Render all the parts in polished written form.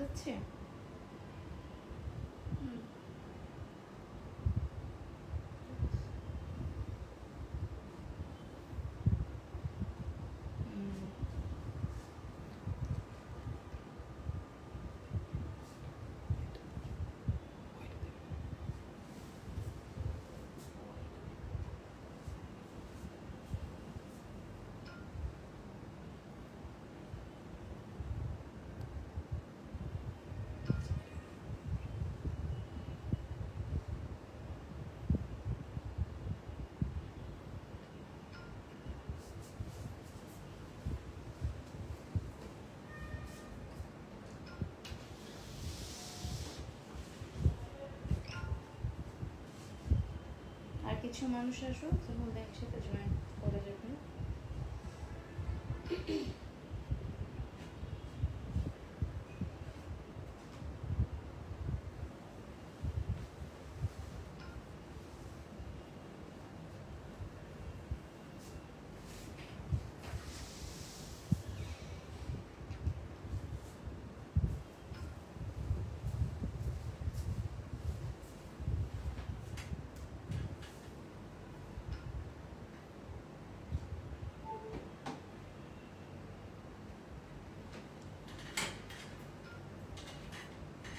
যাচ্ছে? হুম। হুম। আর কিছু মানুষ আসো, তাহলে একসাথে জয়েন করা যাবে।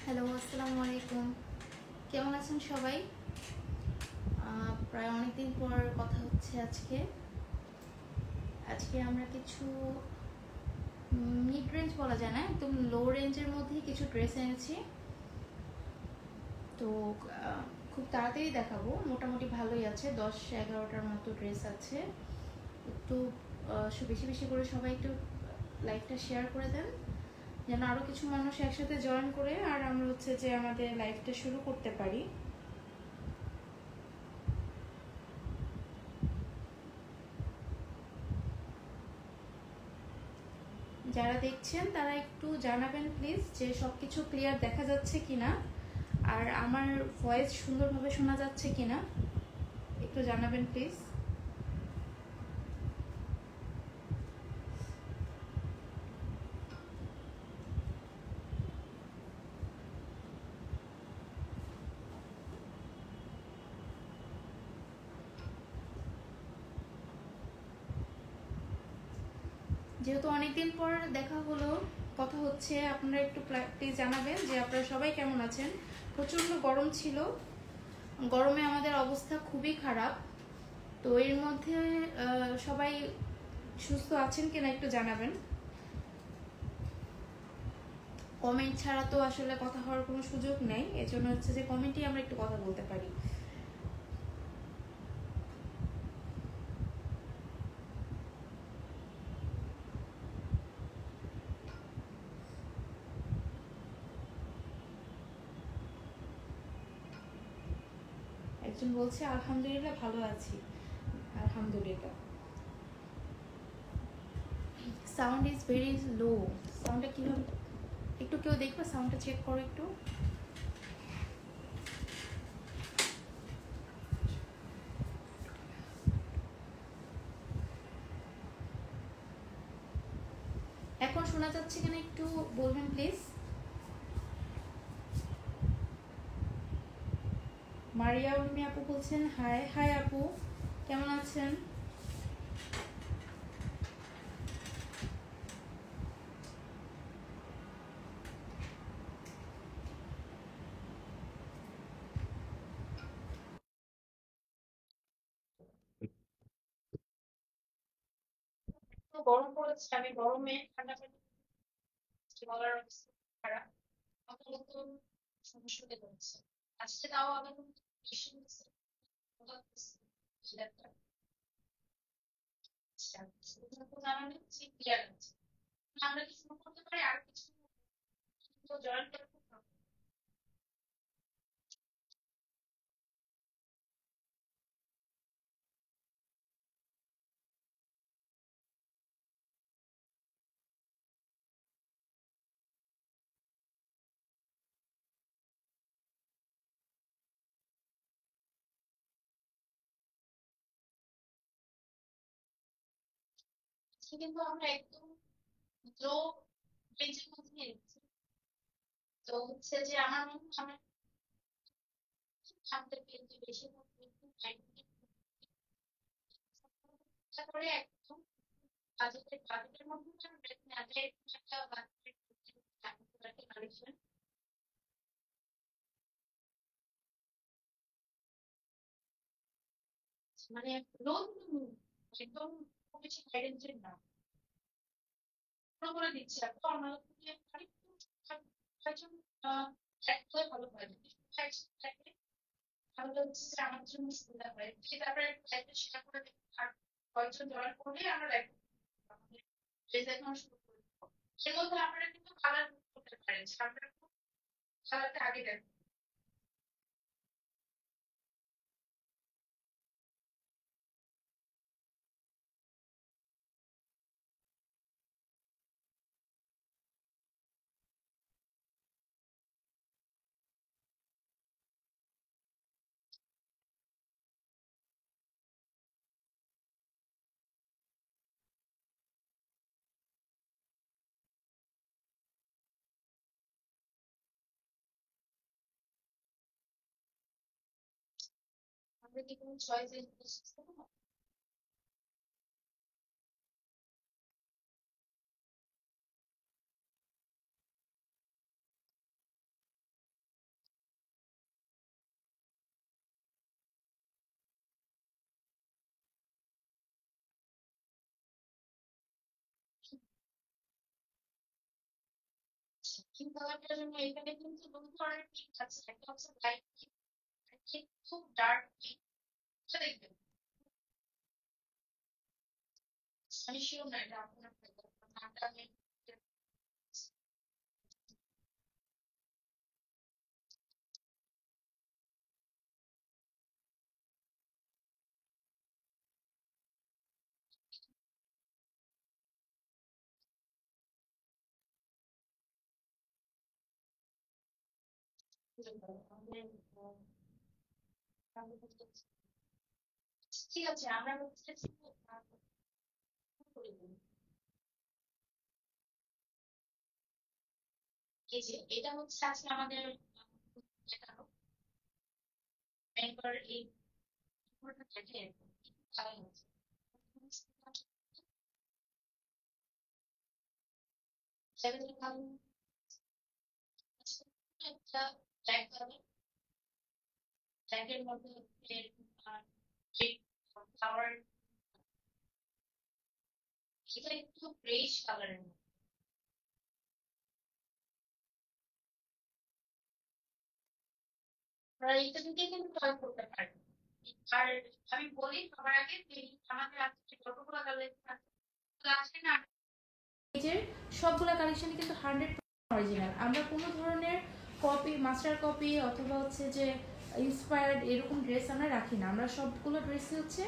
হ্যালো, আসসালামু আলাইকুম। কেমন আছেন সবাই? প্রায় অনেকদিন পর কথা হচ্ছে আজকে। আজকে আমরা কিছু মিড রেঞ্জ বলা যায় না, একদম লো রেঞ্জের মধ্যেই কিছু ড্রেস এনেছি। তো খুব তাড়াতাড়ি দেখাবো, মোটামুটি ভালোই আছে, 10-11টার মতো ড্রেস আছে। একটু বেশি বেশি করে সবাই একটু লাইভটা শেয়ার করে দেন, যেন আরও কিছু মানুষ একসাথে জয়েন করে আর আমরা হচ্ছে যে আমাদের লাইভটা শুরু করতে পারি। যারা দেখছেন তারা একটু জানাবেন প্লিজ যে সব কিছু ক্লিয়ার দেখা যাচ্ছে কিনা, আর আমার ভয়েস সুন্দরভাবে শোনা যাচ্ছে কিনা একটু জানাবেন প্লিজ। যেহেতু অনেকদিন পর দেখা হলো, কথা হচ্ছে, আপনারা একটু প্লিজ জানাবেন যে আপনারা সবাই কেমন আছেন। প্রচণ্ড গরম ছিল, গরমে আমাদের অবস্থা খুবই খারাপ। তো এর মধ্যে সবাই সুস্থ আছেন কিনা একটু জানাবেন। কমেন্ট ছাড়া তো আসলে কথা হওয়ার কোনো সুযোগ নেই, এজন্য হচ্ছে যে কমেন্টই আমরা একটু কথা বলতে পারি। একজন বলছে আলহামদুলিল্লাহ ভালো আছি। আলহামদুলিল্লাহ। Sound is very low. সাউন্ডটা কীভাবে, একটু কেউ দেখবে সাউন্ডটা চেক করো একটু। এখন শোনা যাচ্ছে কিনা একটু বলবেন প্লিজ। মারিয়া উর্মি আপু বলছেন হাই। হাই আপু, কেমন আছেন? গরম পড়েছে, আমি গরমে ঠান্ডা পানি গলার অবস্থা খারাপ, অত সমস্যা হতে হচ্ছে। আজকে তাও আবার বেশি হচ্ছে। জানালে ক্লিয়ার আছে, আমরা কি শুরু করতে পারি আর কিছু জয়েন করতে। কিন্তু আমরা একদম লো রেঞ্জের মধ্যে নিচ্ছি। তো হচ্ছে যে আমার মনে হয় আমার থাকতে পেরে বেশি করে একদম বাজেটের মধ্যে একটা কালেকশন মানে নতুন একদম খুব বেশি হাই রেঞ্জের না করে দিচ্ছি আপু আমার একদম ভালো হয় থাকে তাহলে হচ্ছে যে আমার জন্য সুবিধা হয় সেটা আপনার চাইতে সেটা করে আর কয়েকজন জয়েন করলে আমরা দেখানো শুরু করি এর মধ্যে আপনারা কিন্তু কালার করতে পারেন আপনারা কালারটা আগে দেখেন আমরা কি কোনো চয়েস কিন্তু কালারটার জন্য এখানে কিন্তু দুটো ধরনের পিঙ্ক আছে একটা হচ্ছে লাইট পিঙ্ক খুব ডার্ক পিঙ্ক সেটা দেখবেন আমি শিওর না এটা আপনার নামটা আমি ঠিক আছে আমরা হচ্ছে এই যে এটা হচ্ছে আজকে আমাদের দেখানো এরপর এই পুরোটা দেখে ভালো হচ্ছে সেভেন ভালো একটা ট্যাগ হবে ট্যাগের মধ্যে ফ্লাওয়ার এটা একটু গ্রেইশ কালারের মধ্যে আপনারা এটা থেকে কিন্তু ট্রাই করতে পারেন আর আমি বলি সবার আগে যে আমাদের আজকে যতগুলো কালেকশন আছে না পেজের সবগুলা কালেকশনই কিন্তু 100% অরিজিনাল আমরা কোনো ধরনের কপি মাস্টার কপি অথবা হচ্ছে যে ইন্সপায়ার্ড এরকম ড্রেস আমরা রাখি না আমরা সবগুলো ড্রেসই হচ্ছে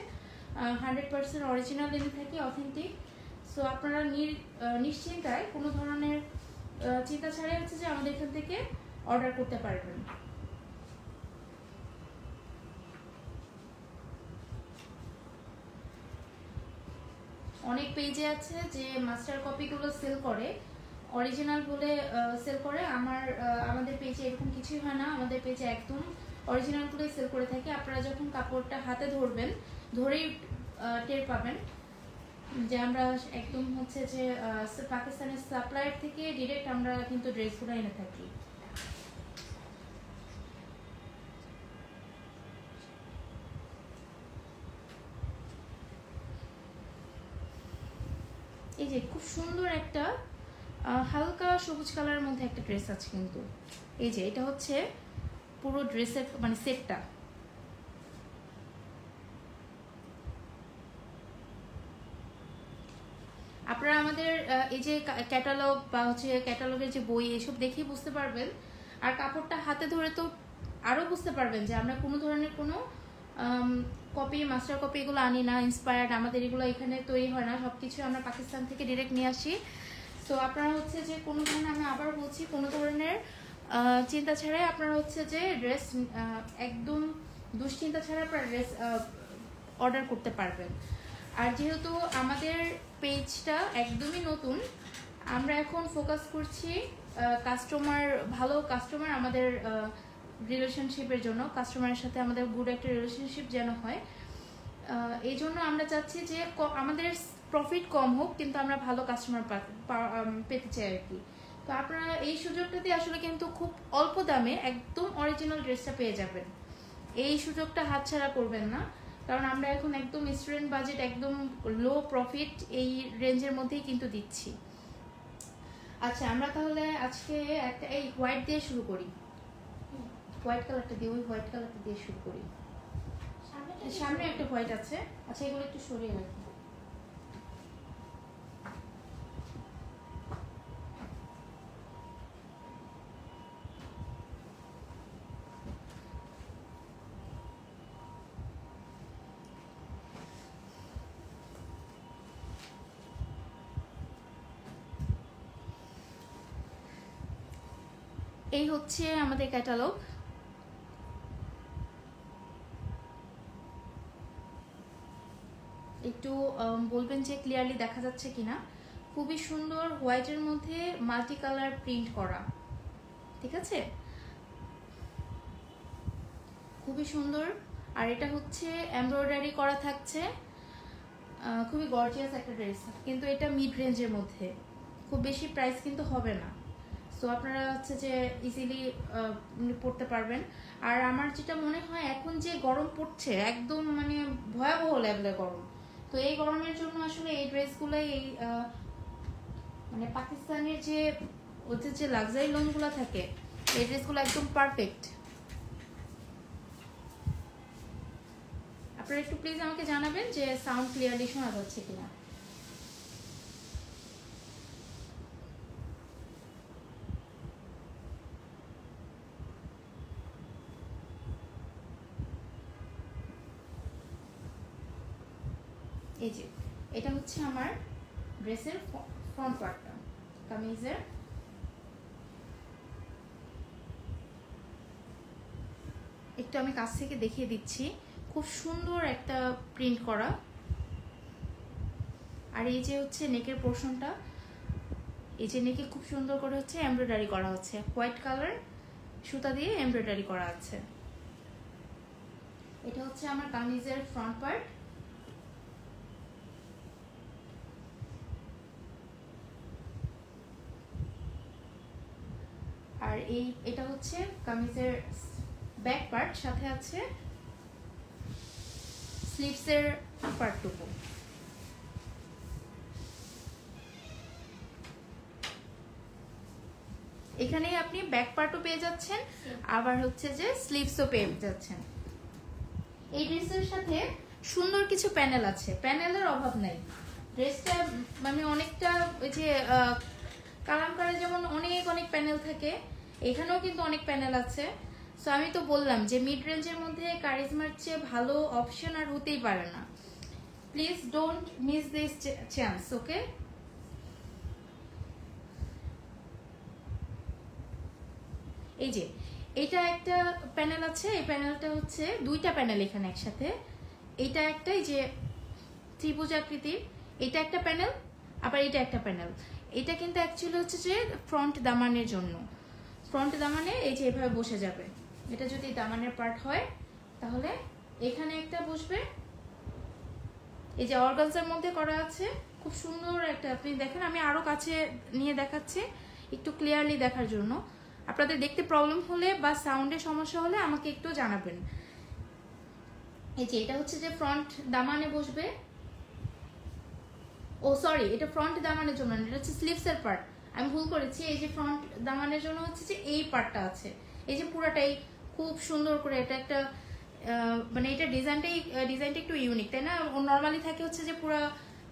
100% অরিজিনাল এনে থাকি অথেন্টিক সো আপনারা নিশ্চিন্তায় কোনো ধরনের চিন্তা ছাড়াই হচ্ছে যে আমাদের এখান থেকে অর্ডার করতে পারবেন অনেক পেজে আছে যে মাস্টার কপিগুলো সেল করে অরিজিনাল বলে সেল করে আমাদের পেজে এরকম কিছুই হয় না আমাদের পেজে একদম অরিজিনালগুলোই সেল করে থাকি আপনারা যখন কাপড়টা হাতে ধরবেন ধরেই টের পাবেন যে আমরা একদম হচ্ছে যে পাকিস্তানের সাপ্লায়ার থেকে ডিরেক্ট আমরা কিন্তু ড্রেসগুলো এনে থাকি এই যে খুব সুন্দর একটা হালকা সবুজ কালারের মধ্যে একটা ড্রেস আছে কিন্তু এই যে এটা হচ্ছে পুরো ড্রেসের মানে সেটটা আপনারা আমাদের এই যে ক্যাটালগ বা হচ্ছে ক্যাটালগের যে বই এসব দেখেই বুঝতে পারবেন আর কাপড়টা হাতে ধরে তো আরও বুঝতে পারবেন যে আমরা কোনো ধরনের কোনো কপি মাস্টার কপি এগুলো আনি না ইন্সপায়ার্ড আমাদের এগুলো এখানে তৈরি হয় না সব কিছু আমরা পাকিস্তান থেকে ডিরেক্ট নিয়ে আসি তো আপনারা হচ্ছে যে কোনো ধরনের আমি আবার বলছি কোনো ধরনের চিন্তা ছাড়াই আপনারা হচ্ছে যে ড্রেস একদম দুশ্চিন্তা ছাড়া আপনারা ড্রেস অর্ডার করতে পারবেন আর যেহেতু আমাদের পেজটা একদমই নতুন আমরা এখন ফোকাস করছি ভালো কাস্টমার আমাদের রিলেশনশিপের জন্য, কাস্টমারের সাথে আমাদের গুড একটা রিলেশনশিপ যেন হয়, এই জন্য আমরা চাচ্ছি যে আমাদের প্রফিট কম হোক কিন্তু আমরা ভালো কাস্টমার পেতে চাই আর কি। তো আপনারা এই সুযোগটাতে আসলে কিন্তু খুব অল্প দামে একদম অরিজিনাল ড্রেসটা পেয়ে যাবেন। এই সুযোগটা হাতছাড়া করবেন না, কারণ আমরা এখন একদম স্টুডেন্ট বাজেট, একদম লো প্রফিট এই রেঞ্জের মধ্যেই কিন্তু দিচ্ছি। আচ্ছা, আমরা তাহলে আজকে একটা এই হোয়াইট দিয়ে শুরু করি। হোয়াইট কালারটা দিয়ে, ওই হোয়াইট কালারটা দিয়ে শুরু করি। সামনে একটা হোয়াইট আছে। আচ্ছা, এগুলো একটু সরিয়ে রাখি। এই হচ্ছে আমাদের ক্যাটালগ। একটু বলবেন যে ক্লিয়ারলি দেখা যাচ্ছে কিনা। খুবই সুন্দর হোয়াইটের মধ্যে মাল্টি কালার প্রিন্ট করা, ঠিক আছে, খুবই সুন্দর। আর এটা হচ্ছে এমব্রয়ডারি করা থাকছে, খুবই গর্জিয়াস একটা ড্রেস, কিন্তু এটা মিড রেঞ্জের মধ্যে, খুব বেশি প্রাইস কিন্তু হবে না। সো আপনারা হচ্ছে যে ইজিলি পড়তে পারবেন। আর আমার যেটা মনে হয় এখন যে গরম পড়ছে, একদম মানে ভয়াবহ লেভেলের গরম, তো এই গরমের জন্য আসলে এই ড্রেসগুলোই, এই মানে পাকিস্তানের যে ওদের যে লাক্সারি লনগুলো থাকে, এই ড্রেসগুলো একদম পারফেক্ট। আপনারা একটু প্লিজ আমাকে জানাবেন যে সাউন্ড ক্লিয়ারলি শোনা যাচ্ছে কিনা। এই যে এটা হচ্ছে আমার ড্রেসের ফ্রন্ট পার্টটা, কামিজের। একটু আমি কাছ থেকে দেখিয়ে দিচ্ছি, খুব সুন্দর একটা প্রিন্ট করা। আর এই যে হচ্ছে নেকের পোর্শনটা, এই যে নেকে খুব সুন্দর করে হচ্ছে এমব্রয়ডারি করা হচ্ছে, হোয়াইট কালার সুতা দিয়ে এমব্রয়ডারি করা আছে। এটা হচ্ছে আমার কামিজের ফ্রন্ট পার্ট। আর এটা হচ্ছে কামিজের ব্যাক পার্ট, সাথে আছে স্লিভসের পার্টটুকু। এখানেই আপনি ব্যাক পার্টও পেয়ে যাচ্ছেন, আবার হচ্ছে যে স্লিভসও পেয়ে যাচ্ছেন। এই ড্রেসের সাথে সুন্দর কিছু প্যানেল আছে, প্যানেলের অভাব নাই। ড্রেসটা মানে অনেকটা ওই যে কালামকারে যেমন অনেক অনেক প্যানেল থাকে, এখানেও কিন্তু অনেক প্যানেল আছে। সো আমি তো বললাম যে মিড রেঞ্জের মধ্যে কারিজমার চেয়ে ভালো অপশন আর হতেই পারে না। Please don't miss this chance, okay. এই যে এটা একটা প্যানেল আছে, এই প্যানেলটা হচ্ছে দুইটা প্যানেল এখানে একসাথে। এটা একটা এই যে ত্রিভুজ আকৃতির, এটা একটা প্যানেল, আবার এটা একটা প্যানেল। এটা কিন্তু অ্যাকচুয়ালি হচ্ছে যে ফ্রন্ট দামানের জন্য। ফ্রন্ট দামানে এই যে এভাবে বসে যাবে, এটা যদি দামানের পার্ট হয় তাহলে এখানে একটা বসবে। এই যে অর্গানজার মধ্যে করা আছে, খুব সুন্দর একটা, আপনি দেখেন আমি আরো কাছে নিয়ে দেখাচ্ছি একটু ক্লিয়ারলি দেখার জন্য। আপনাদের দেখতে প্রবলেম হলে বা সাউন্ডের সমস্যা হলে আমাকে একটু জানাবেন। এই যে এটা হচ্ছে যে ফ্রন্ট দামানে বসবে, ও সরি, এটা ফ্রন্ট দামানের জন্য, এটা হচ্ছে স্লিভসের পার্ট, আমি ভুল করেছি। এই যে ফ্রন্ট দামানের জন্য হচ্ছে যে এই পার্টটা আছে, এই যে পুরাটাই খুব সুন্দর করে, এটা একটা মানে এটা ডিজাইনটা একটু ইউনিক, তাই না? নর্মালি থাকে হচ্ছে যে পুরো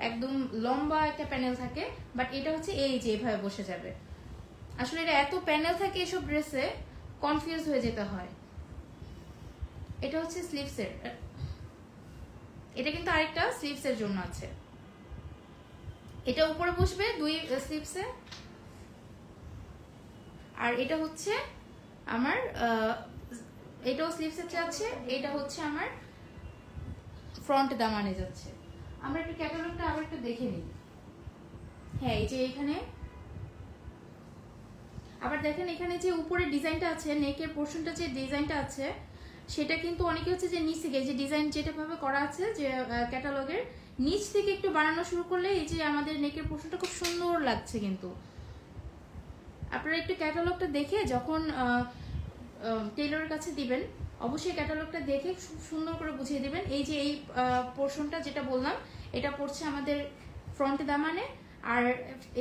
একদম লম্বা একটা প্যানেল থাকে, বাট এটা হচ্ছে এই যে এভাবে বসে যাবে। আসলে এটা এত প্যানেল থাকে এসব ড্রেসে, কনফিউজ হয়ে যেতে হয়। এটা হচ্ছে স্লিভসের, এটা কিন্তু আরেকটা স্লিভসের জন্য আছে। এটা উপরে বসবে দুই স্লিভসে, আর এটা হচ্ছে আমার এটাও স্লিভসে যাচ্ছে, এটা হচ্ছে আমার ফ্রন্ট দামানে যাচ্ছে। আমরা একটু ক্যাটালগটা আবার একটু দেখে নিই। হ্যাঁ, এই যে এখানে আবার দেখেন এখানে যে উপরে ডিজাইনটা আছে, নেকের পোর্শনটা যে ডিজাইনটা আছে সেটা কিন্তু অনেকে হচ্ছে যে নিচ থেকে যে ডিজাইন যেটা ভাবে করা আছে যে ক্যাটালগের নিচ থেকে একটু বানানো শুরু করলে এই যে আমাদের নেকের পোর্শনটা খুব সুন্দর লাগছে। কিন্তু আপনারা একটু ক্যাটালগটা দেখে যখন টেইলরের কাছে দিবেন অবশ্যই ক্যাটালগটা দেখে খুব সুন্দর করে বুঝিয়ে দিবেন। এই যে এই পোর্শনটা যেটা বললাম এটা পড়ছে আমাদের ফ্রন্টে দামানে, আর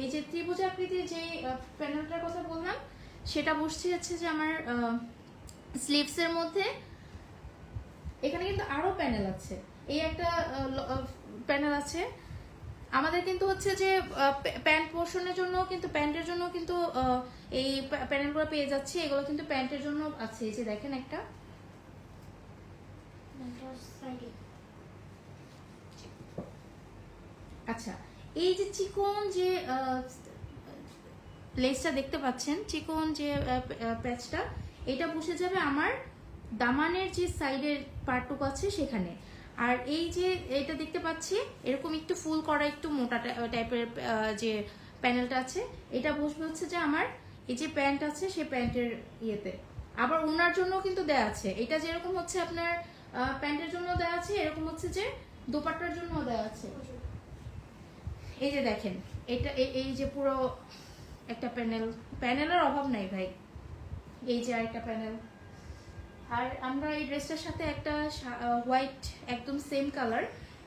এই যে ত্রিভুজ আকৃতির যে প্যানেলটার কথা বললাম সেটা বসছে হচ্ছে যে আমার স্লিভসের মধ্যে। এখানে কিন্তু আরো প্যানেল আছে, এই একটা প্যানেল আছে আমাদের কিন্তু হচ্ছে যে প্যান্ট পোর্শনের জন্য কিন্তু প্যান্টের জন্য কিন্তু এই প্যানেলগুলো পেয়ে যাচ্ছে। এগুলো কিন্তু প্যান্টের জন্য আছে, এই যে দেখেন একটা। আচ্ছা, এই যে চিকন যে লেসটা দেখতে পাচ্ছেন, চিকন যে প্যাচটা, এটা বসে যাবে আমার দামানের যে সাইডের পার্টটুকু আছে সেখানে। আর এই যে এটা দেখতে পাচ্ছি এরকম একটু ফুল করা একটু মোটা টাইপের যে প্যানেলটা আছে এটা বসবে হচ্ছে যে আমার এই যে প্যান্ট আছে সেই প্যান্টের ইয়েতে। আবার ওনার জন্য কিন্তু দেয়া আছে, এটা যেরকম হচ্ছে আপনার প্যান্টের জন্য দেয়া আছে এরকম হচ্ছে যে দোপাট্টার জন্য দেয়া আছে। এই যে দেখেন এটা এই যে পুরো একটা প্যানেলের অভাব নাই ভাই। এই যে আরেকটা প্যানেল। আর আমরা এই ড্রেসটার সাথে একটা হোয়াইট একদম সেম কালার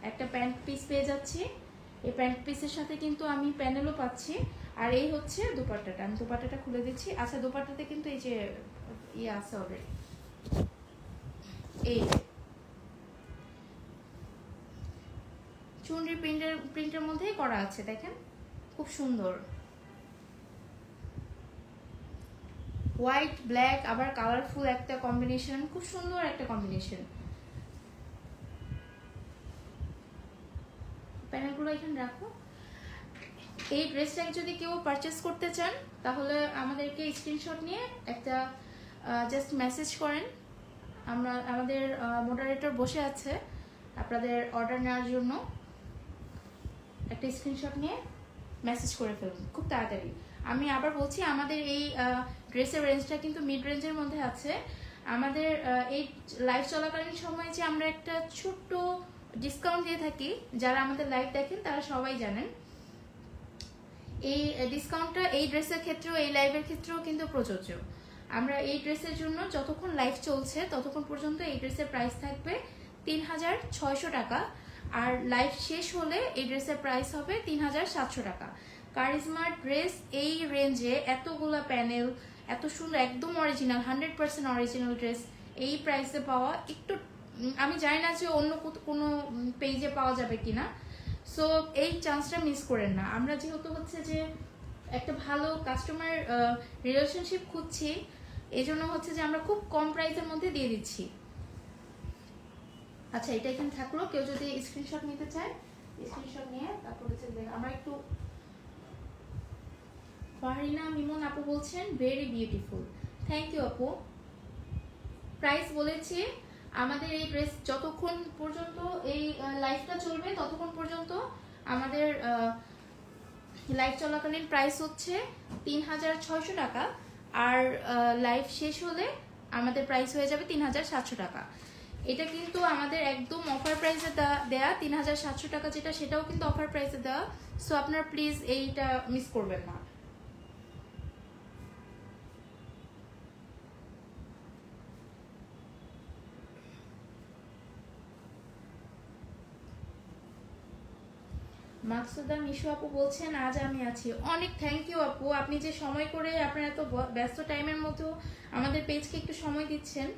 একটা প্যান্ট পিস পেয়ে যাচ্ছি। এই প্যান্ট পিসের সাথে কিন্তু আমি প্যানেলও পাচ্ছি। আর এই হচ্ছে দোপাট্টাটা, আমি দোপাট্টাটা খুলে দিচ্ছি। আচ্ছা, দোপাট্টাতে কিন্তু এই যে ইয়ে আছে অলরেডি, এই চুনরি প্রিন্টের মধ্যেই করা আছে, দেখেন খুব সুন্দর। হোয়াইট ব্ল্যাক আবার কালারফুল একটা কম্বিনেশন, খুব সুন্দর একটা কম্বিনেশন। প্যানেলগুলো এখানে রাখো। এই ড্রেসটাকে যদি কেউ পারচেস করতে চান তাহলে আমাদেরকে স্ক্রিনশট নিয়ে একটা জাস্ট মেসেজ করেন। আমাদের মডারেটর বসে আছে আপনাদের অর্ডার নেওয়ার জন্য। একটা স্ক্রিনশট নিয়ে মেসেজ করে ফেলুন খুব তাড়াতাড়ি। আমি আবার বলছি আমাদের এই ড্রেসের রেঞ্জটা কিন্তু মিড রেঞ্জের মধ্যে আছে। আমাদের এই লাইভ চলাকালীন সময়ে যে আমরা একটা ছোট্ট ডিসকাউন্ট দিয়ে থাকি, যারা আমাদের লাইভ দেখেন তারা সবাই জানেন। এই ডিসকাউন্টটা এই ড্রেসের ক্ষেত্রেও এই লাইভের ক্ষেত্রেও কিন্তু প্রযোজ্য। আমরা এই ড্রেসের জন্য যতক্ষণ লাইভ চলছে ততক্ষণ পর্যন্ত এই ড্রেসের প্রাইস থাকবে 3600 টাকা, আর লাইভ শেষ হলে এই ড্রেসের প্রাইস হবে 3700 টাকা। কারিজমা ড্রেস এই রেঞ্জে এতগুলা প্যানেল, এত সুন্দর একদম অরিজিনাল 100% অরিজিনাল ড্রেস এই প্রাইসে পাওয়া একটু, আমি জানি না যে অন্য কোনো পেজে পাওয়া যাবে কিনা। সো এই চান্সটা মিস করেন না। আমরা যেহেতু হচ্ছে যে একটা ভালো কাস্টমার রিলেশনশিপ খুঁজছি, এই জন্য হচ্ছে যে আমরা খুব কম প্রাইসের মধ্যে দিয়ে দিচ্ছি। আচ্ছা, এটা এখানে থাকলো, কেউ যদি স্ক্রিনশট নিতে চায় স্ক্রিনশট নিয়ে তারপর হচ্ছে আমরা একটু। ফারিনা মিমন আপু বলছেন ভেরি বিউটিফুল, থ্যাংক ইউ আপু। প্রাইস বলেছি আমাদের এই ড্রেস যতক্ষণ পর্যন্ত এই লাইভটা চলবে ততক্ষণ পর্যন্ত আমাদের লাইভ চলাকালীন প্রাইস হচ্ছে 3600 টাকা, আর লাইভ শেষ হলে আমাদের প্রাইস হয়ে যাবে 3700 টাকা। এটা কিন্তু আমাদের একদম অফার প্রাইসে দেয়া 3700 টাকা যেটা, সেটাও কিন্তু অফার প্রাইসে দেওয়া। সো আপনারা প্লিজ এইটা মিস করবেন না। মাকসুদা মিশু আপু বলছেন আজ আমি আছি। অনেক থ্যাংক ইউ আপু, আপনি যে সময় করে আপনার এত ব্যস্ত টাইমের মধ্যে আমাদের পেজকে একটু সময় দিচ্ছেন,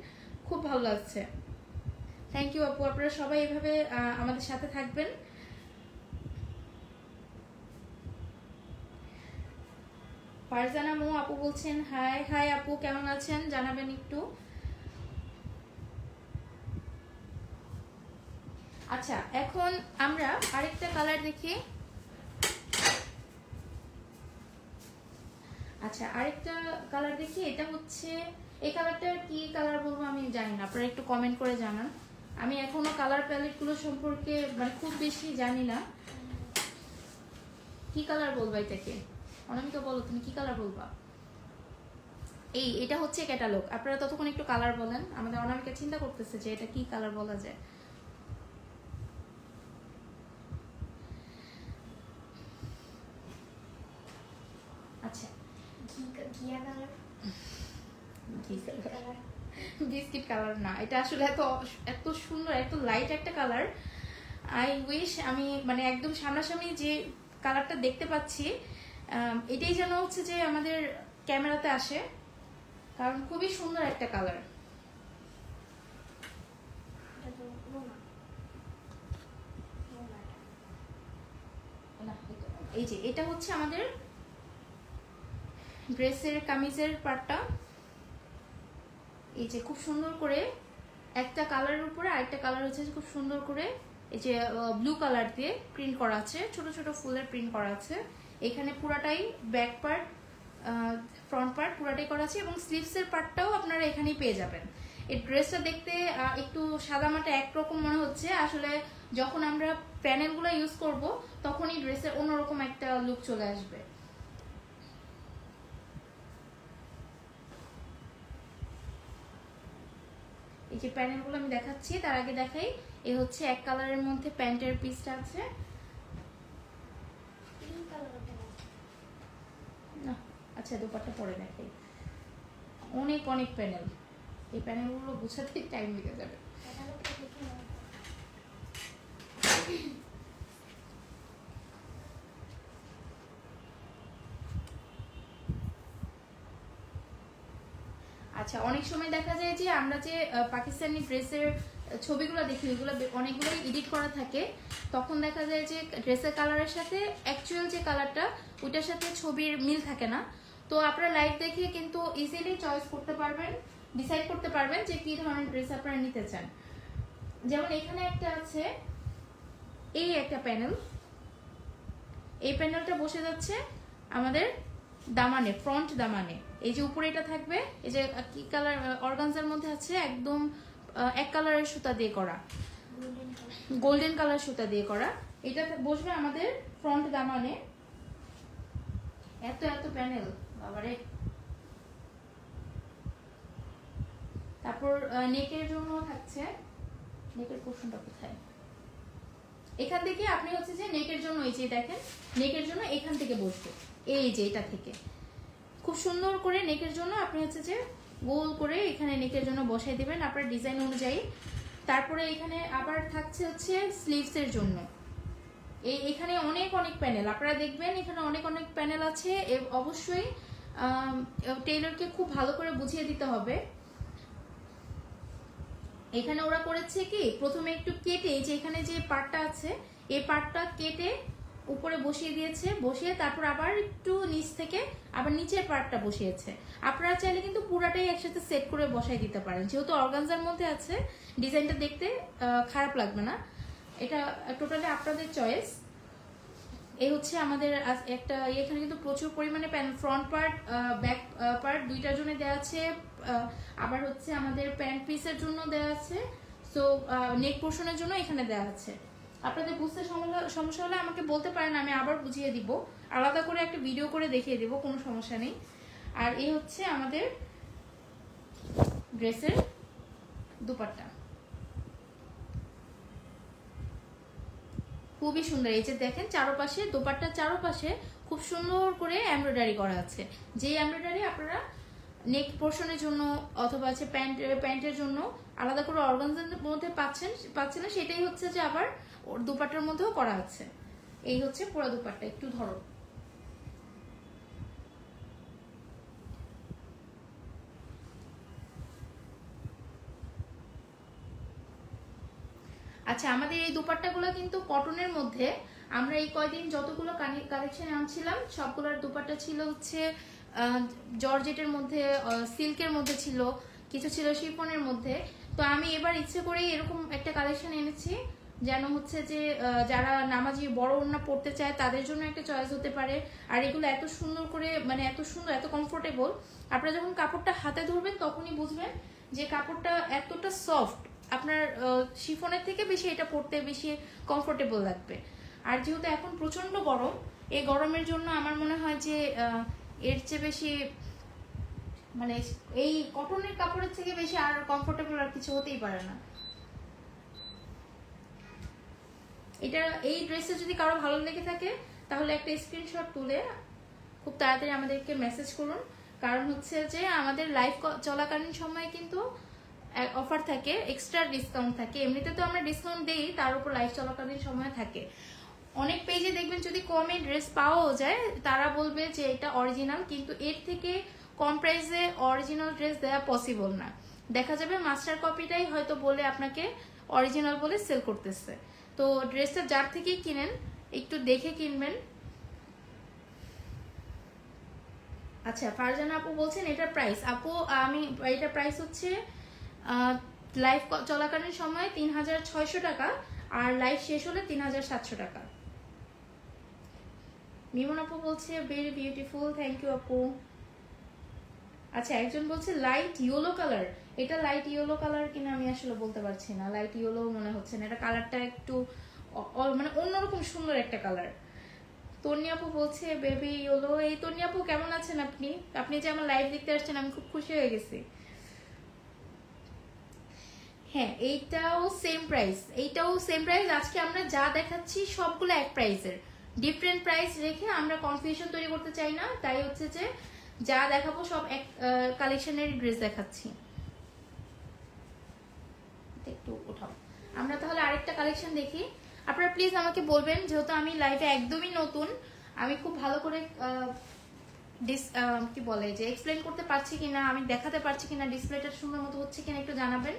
খুব ভালো লাগছে। থ্যাংক ইউ আপু, আপনারা সবাই এভাবে আমাদের সাথে থাকবেন। ফারজানা মো আপু বলছেন হাই হাই আপু, কেমন আছেন জানাবেন একটু। আচ্ছা, এখন আমরা আরেকটা কালার দেখি। আচ্ছা, আরেকটা কালার দেখি। এটা হচ্ছে এই কালারটা কি কালার বলবো আমি জানি না, আপনারা একটু কমেন্ট করে জানান। আমি এখনো কালার প্যালেটগুলো সম্পর্কে মানে খুব বেশি জানি না। কি কালার বলবো এটাকে? অনামিকা বলো তুমি কি কালার বলবা? এটা হচ্ছে ক্যাটালগ। আপনারা ততক্ষণ একটু কালার বলেন, আমাদের অনামিকা চিন্তা করতেছে যে এটা কি কালার বলা যায়। আচ্ছা বিস্কিট কালার না, এটা আসলে এত সুন্দর, এত লাইট একটা কালার। আই উইশ আমি মানে একদম সামনাসামনি যে কালারটা দেখতে পাচ্ছি এটাই যেন হচ্ছে যে আমাদের ক্যামেরাতে আসে, কারণ খুবই সুন্দর একটা কালার। এই যে এটা হচ্ছে আমাদের ড্রেসের কামিজের পার্টটা। এই যে খুব সুন্দর করে একটা কালারের উপরে আরেকটা কালার হচ্ছে খুব সুন্দর করে এই যে ব্লু কালার দিয়ে প্রিন্ট করা আছে, ছোট ছোট ফুলের প্রিন্ট করা আছে। এখানে পুরাটাই ব্যাক পার্ট ফ্রন্ট পার্ট পুরাটাই করা আছে এবং স্লিভসের পার্টটাও আপনারা এখানেই পেয়ে যাবেন। এই ড্রেসটা দেখতে একটু সাদামাটা একরকম মনে হচ্ছে, আসলে যখন আমরা প্যানেলগুলো ইউজ করব তখনই ড্রেসের অন্যরকম একটা লুক চলে আসবে। এই যে প্যানেলগুলো আমি দেখাচ্ছি, তার আগে দেখাই এই হচ্ছে এক কালারের মধ্যে প্যান্টের পিসটা আছে। আচ্ছা দোপাট্টা পরে দেখাই। অনেক অনেক প্যানেল, এই প্যানেলগুলো গুছাতে টাইম লেগে যাবে। আচ্ছা অনেক সময় দেখা যায় যে আমরা যে পাকিস্তানি ড্রেসের ছবিগুলো দেখি ওইগুলো অনেকগুলোই এডিট করা থাকে, তখন দেখা যায় যে ড্রেসের কালারের সাথে অ্যাকচুয়াল যে কালারটা ওইটার সাথে ছবির মিল থাকে না। তো আপনারা লাইভ দেখে কিন্তু ইজিলি চয়েস করতে পারবেন, ডিসাইড করতে পারবেন যে কি ধরনের ড্রেস আপনারা নিতে চান। যেমন এখানে একটা আছে, এই একটা প্যানেল, এই প্যানেলটা বসে যাচ্ছে আমাদের দামানে, ফ্রন্ট দামানে। এই যে উপরে এটা থাকবে, এই যে কি কালার অর্গানজার মধ্যে আছে, একদম এক কালারের সুতা দিয়ে করা, গোল্ডেন কালার সুতা দিয়ে করা। এটা বসবে আমাদের ফ্রন্ট দামানে। এত এত প্যানেল বাবারে। তারপর নেকের জন্য থাকছে, নেকের পোর্শনটা কোথায়, এখান থেকে আপনি হচ্ছে যে নেকের জন্য এই যে দেখেন নেকের জন্য এখান থেকে বসবে, এই যে এটা থেকে খুব সুন্দর করে নেকের জন্য আপনি হচ্ছে যে গোল করে এখানে নেকের জন্য বসাই দিবেন আপনার ডিজাইন অনুযায়ী। তারপরে এখানে আবার থাকছে হচ্ছে স্লিভসের জন্য, এখানে অনেক অনেক প্যানেল আপনারা দেখবেন, এখানে অনেক অনেক প্যানেল আছে। অবশ্যই টেইলরকে খুব ভালো করে বুঝিয়ে দিতে হবে। এখানে ওরা করেছে কি প্রথমে একটু কেটে, যে এখানে যে পার্টটা আছে এই পার্টটা কেটে উপরে বসিয়ে দিয়েছে, বসিয়ে তারপর আবার একটু নিচ থেকে আবার নিচের পার্টটা বসিয়েছে। আপনারা চাইলে কিন্তু পুরাটাই একসাথে সেট করে বসাই দিতে পারেন, যেহেতু অর্গানজার মধ্যে আছে ডিজাইনটা দেখতে খারাপ লাগবে না। এটা টোটালি আপনাদের চয়েস। এই হচ্ছে আমাদের একটা, এখানে কিন্তু প্রচুর পরিমাণে ফ্রন্ট পার্ট ব্যাক পার্ট দুইটার জন্য দেওয়া আছে, আবার হচ্ছে আমাদের প্যান্ট পিসের জন্য দেওয়া আছে, সো নেক পোর্শনের জন্য এখানে দেওয়া আছে। আপনাদের বুঝতে সমস্যা হলে আমাকে বলতে পারেন, আমি আবার বুঝিয়ে দিব, আলাদা করে একটা ভিডিও করে দেখিয়ে দিব, কোনো সমস্যা নেই। আর এই হচ্ছে আমাদের ড্রেসের দুপাট্টা, খুবই সুন্দর। এই যে দেখেন চারপাশে দোপাট্টার চারপাশে খুব সুন্দর করে এমব্রয়ডারি করা আছে, যে এমব্রয়ডারি আপনারা নেক পোর্শনের জন্য অথবা আছে প্যান্টের জন্য আলাদা করে অর্গানজার মধ্যে পাচ্ছেন না, সেটাই হচ্ছে যে আবার দুপাট্টার মধ্যেও করা আছে। এই হচ্ছে পুরো দুপাট্টা, একটু ধরো। আচ্ছা আমাদের এই দুপাট্টাগুলো কিন্তু কটনের মধ্যে, আমরা এই কয়দিন যতগুলো কালেকশন আনছিলাম সবগুলোর দুপাট্টা ছিল হচ্ছে জর্জেটের মধ্যে, সিল্কের মধ্যে ছিল, কিছু ছিল শিফনের মধ্যে। তো আমি এবার ইচ্ছে করেই এরকম একটা কালেকশন এনেছি যেন হচ্ছে যে যারা নামাজি বড় ওড়না পড়তে চায় তাদের জন্য একটা চয়েস হতে পারে। আর এগুলো এত সুন্দর করে মানে এত সুন্দর, এত কমফোর্টেবল, আপনারা যখন কাপড়টা হাতে ধরবেন তখনই বুঝবেন যে কাপড়টা এতটা সফট, আপনার শিফনের থেকে বেশি এটা পরতে বেশি কমফোর্টেবল লাগবে। আর যেহেতু এখন প্রচন্ড গরম, এই গরমের জন্য আমার মনে হয় যে এর চেয়ে বেশি মানে এই কটনের কাপড়ের থেকে বেশি আর কমফোর্টেবল আর কিছু হতেই পারে না। এটা এই ড্রেসটা যদি কারো ভালো লেগে থাকে তাহলে একটা স্ক্রিনশট তুলে খুব তাড়াতাড়ি আমাদেরকে মেসেজ করুন। কারণ হচ্ছে যে আমাদের লাইভ চলাকালীন সময় কিন্তু অফার থাকে, এক্সট্রা ডিসকাউন্ট থাকে। এমনিতে তো আমরা ডিসকাউন্ট দেই, তার উপর লাইভ চলাকালীন সময় থাকে। অনেক পেজে দেখবেন যদি কমে ড্রেস পাওয়াও যায় তারা বলবে যে এটা অরিজিনাল, কিন্তু এর থেকে কম প্রাইসে অরিজিনাল ড্রেস দেওয়া পসিবল না। দেখা যাবে মাস্টার কপিটাই হয়তো বলে আপনাকে অরিজিনাল বলে সেল করতেছে। তো ড্রেসটা যার থেকেই কিনেন একটু দেখে কিনবেন। আচ্ছা, ফারজানা আপু বলছেন এটার প্রাইস। আপু আমি এটার প্রাইস হচ্ছে লাইভ চলাকালীন সময় 3600 টাকা, আর লাইভ শেষ হলে 3700 টাকা। মিমন আপু বলছে ভেরি বিউটিফুল, থ্যাংক ইউ আপু। আচ্ছা, একজন বলছে লাইট ইয়েলো কালার। এটা লাইট ইয়েলো কালার কিনা আমি আসলে বলতে পারছি না, লাইট ইয়েলো মনে হচ্ছে না, এটা কালারটা একটু মানে অন্যরকম সুন্দর একটা কালার। তন্নি আপু বলছে বেবি ইয়েলো। এই তন্নি আপু কেমন আছেন আপনি? আপনি যে আমার লাইভ দেখতে আসছেন আমি খুব খুশি হয়ে গেছি। হ্যাঁ, এইটাও সেম প্রাইস, এইটাও সেম প্রাইস। আজকে আমরা যা দেখাচ্ছি সবগুলো এক প্রাইসের, ডিফারেন্ট প্রাইস রেখে আমরা কনফিউশন তৈরি করতে চাই না। তাই হচ্ছে যে যা দেখাবো সব এক কালেকশনের ড্রেস দেখাচ্ছি। একটু উঠাও, আমরা তাহলে আরেকটা কালেকশন দেখি। আপনারা প্লিজ আমাকে বলবেন, যেহেতু আমি লাইভে একদমই নতুন, আমি খুব ভালো করে কি বলে যে এক্সপ্লেন করতে পারছি কিনা, আমি দেখাতে পারছি কিনা, ডিসপ্লেটা সুন্দর মতো হচ্ছে কিনা একটু জানাবেন।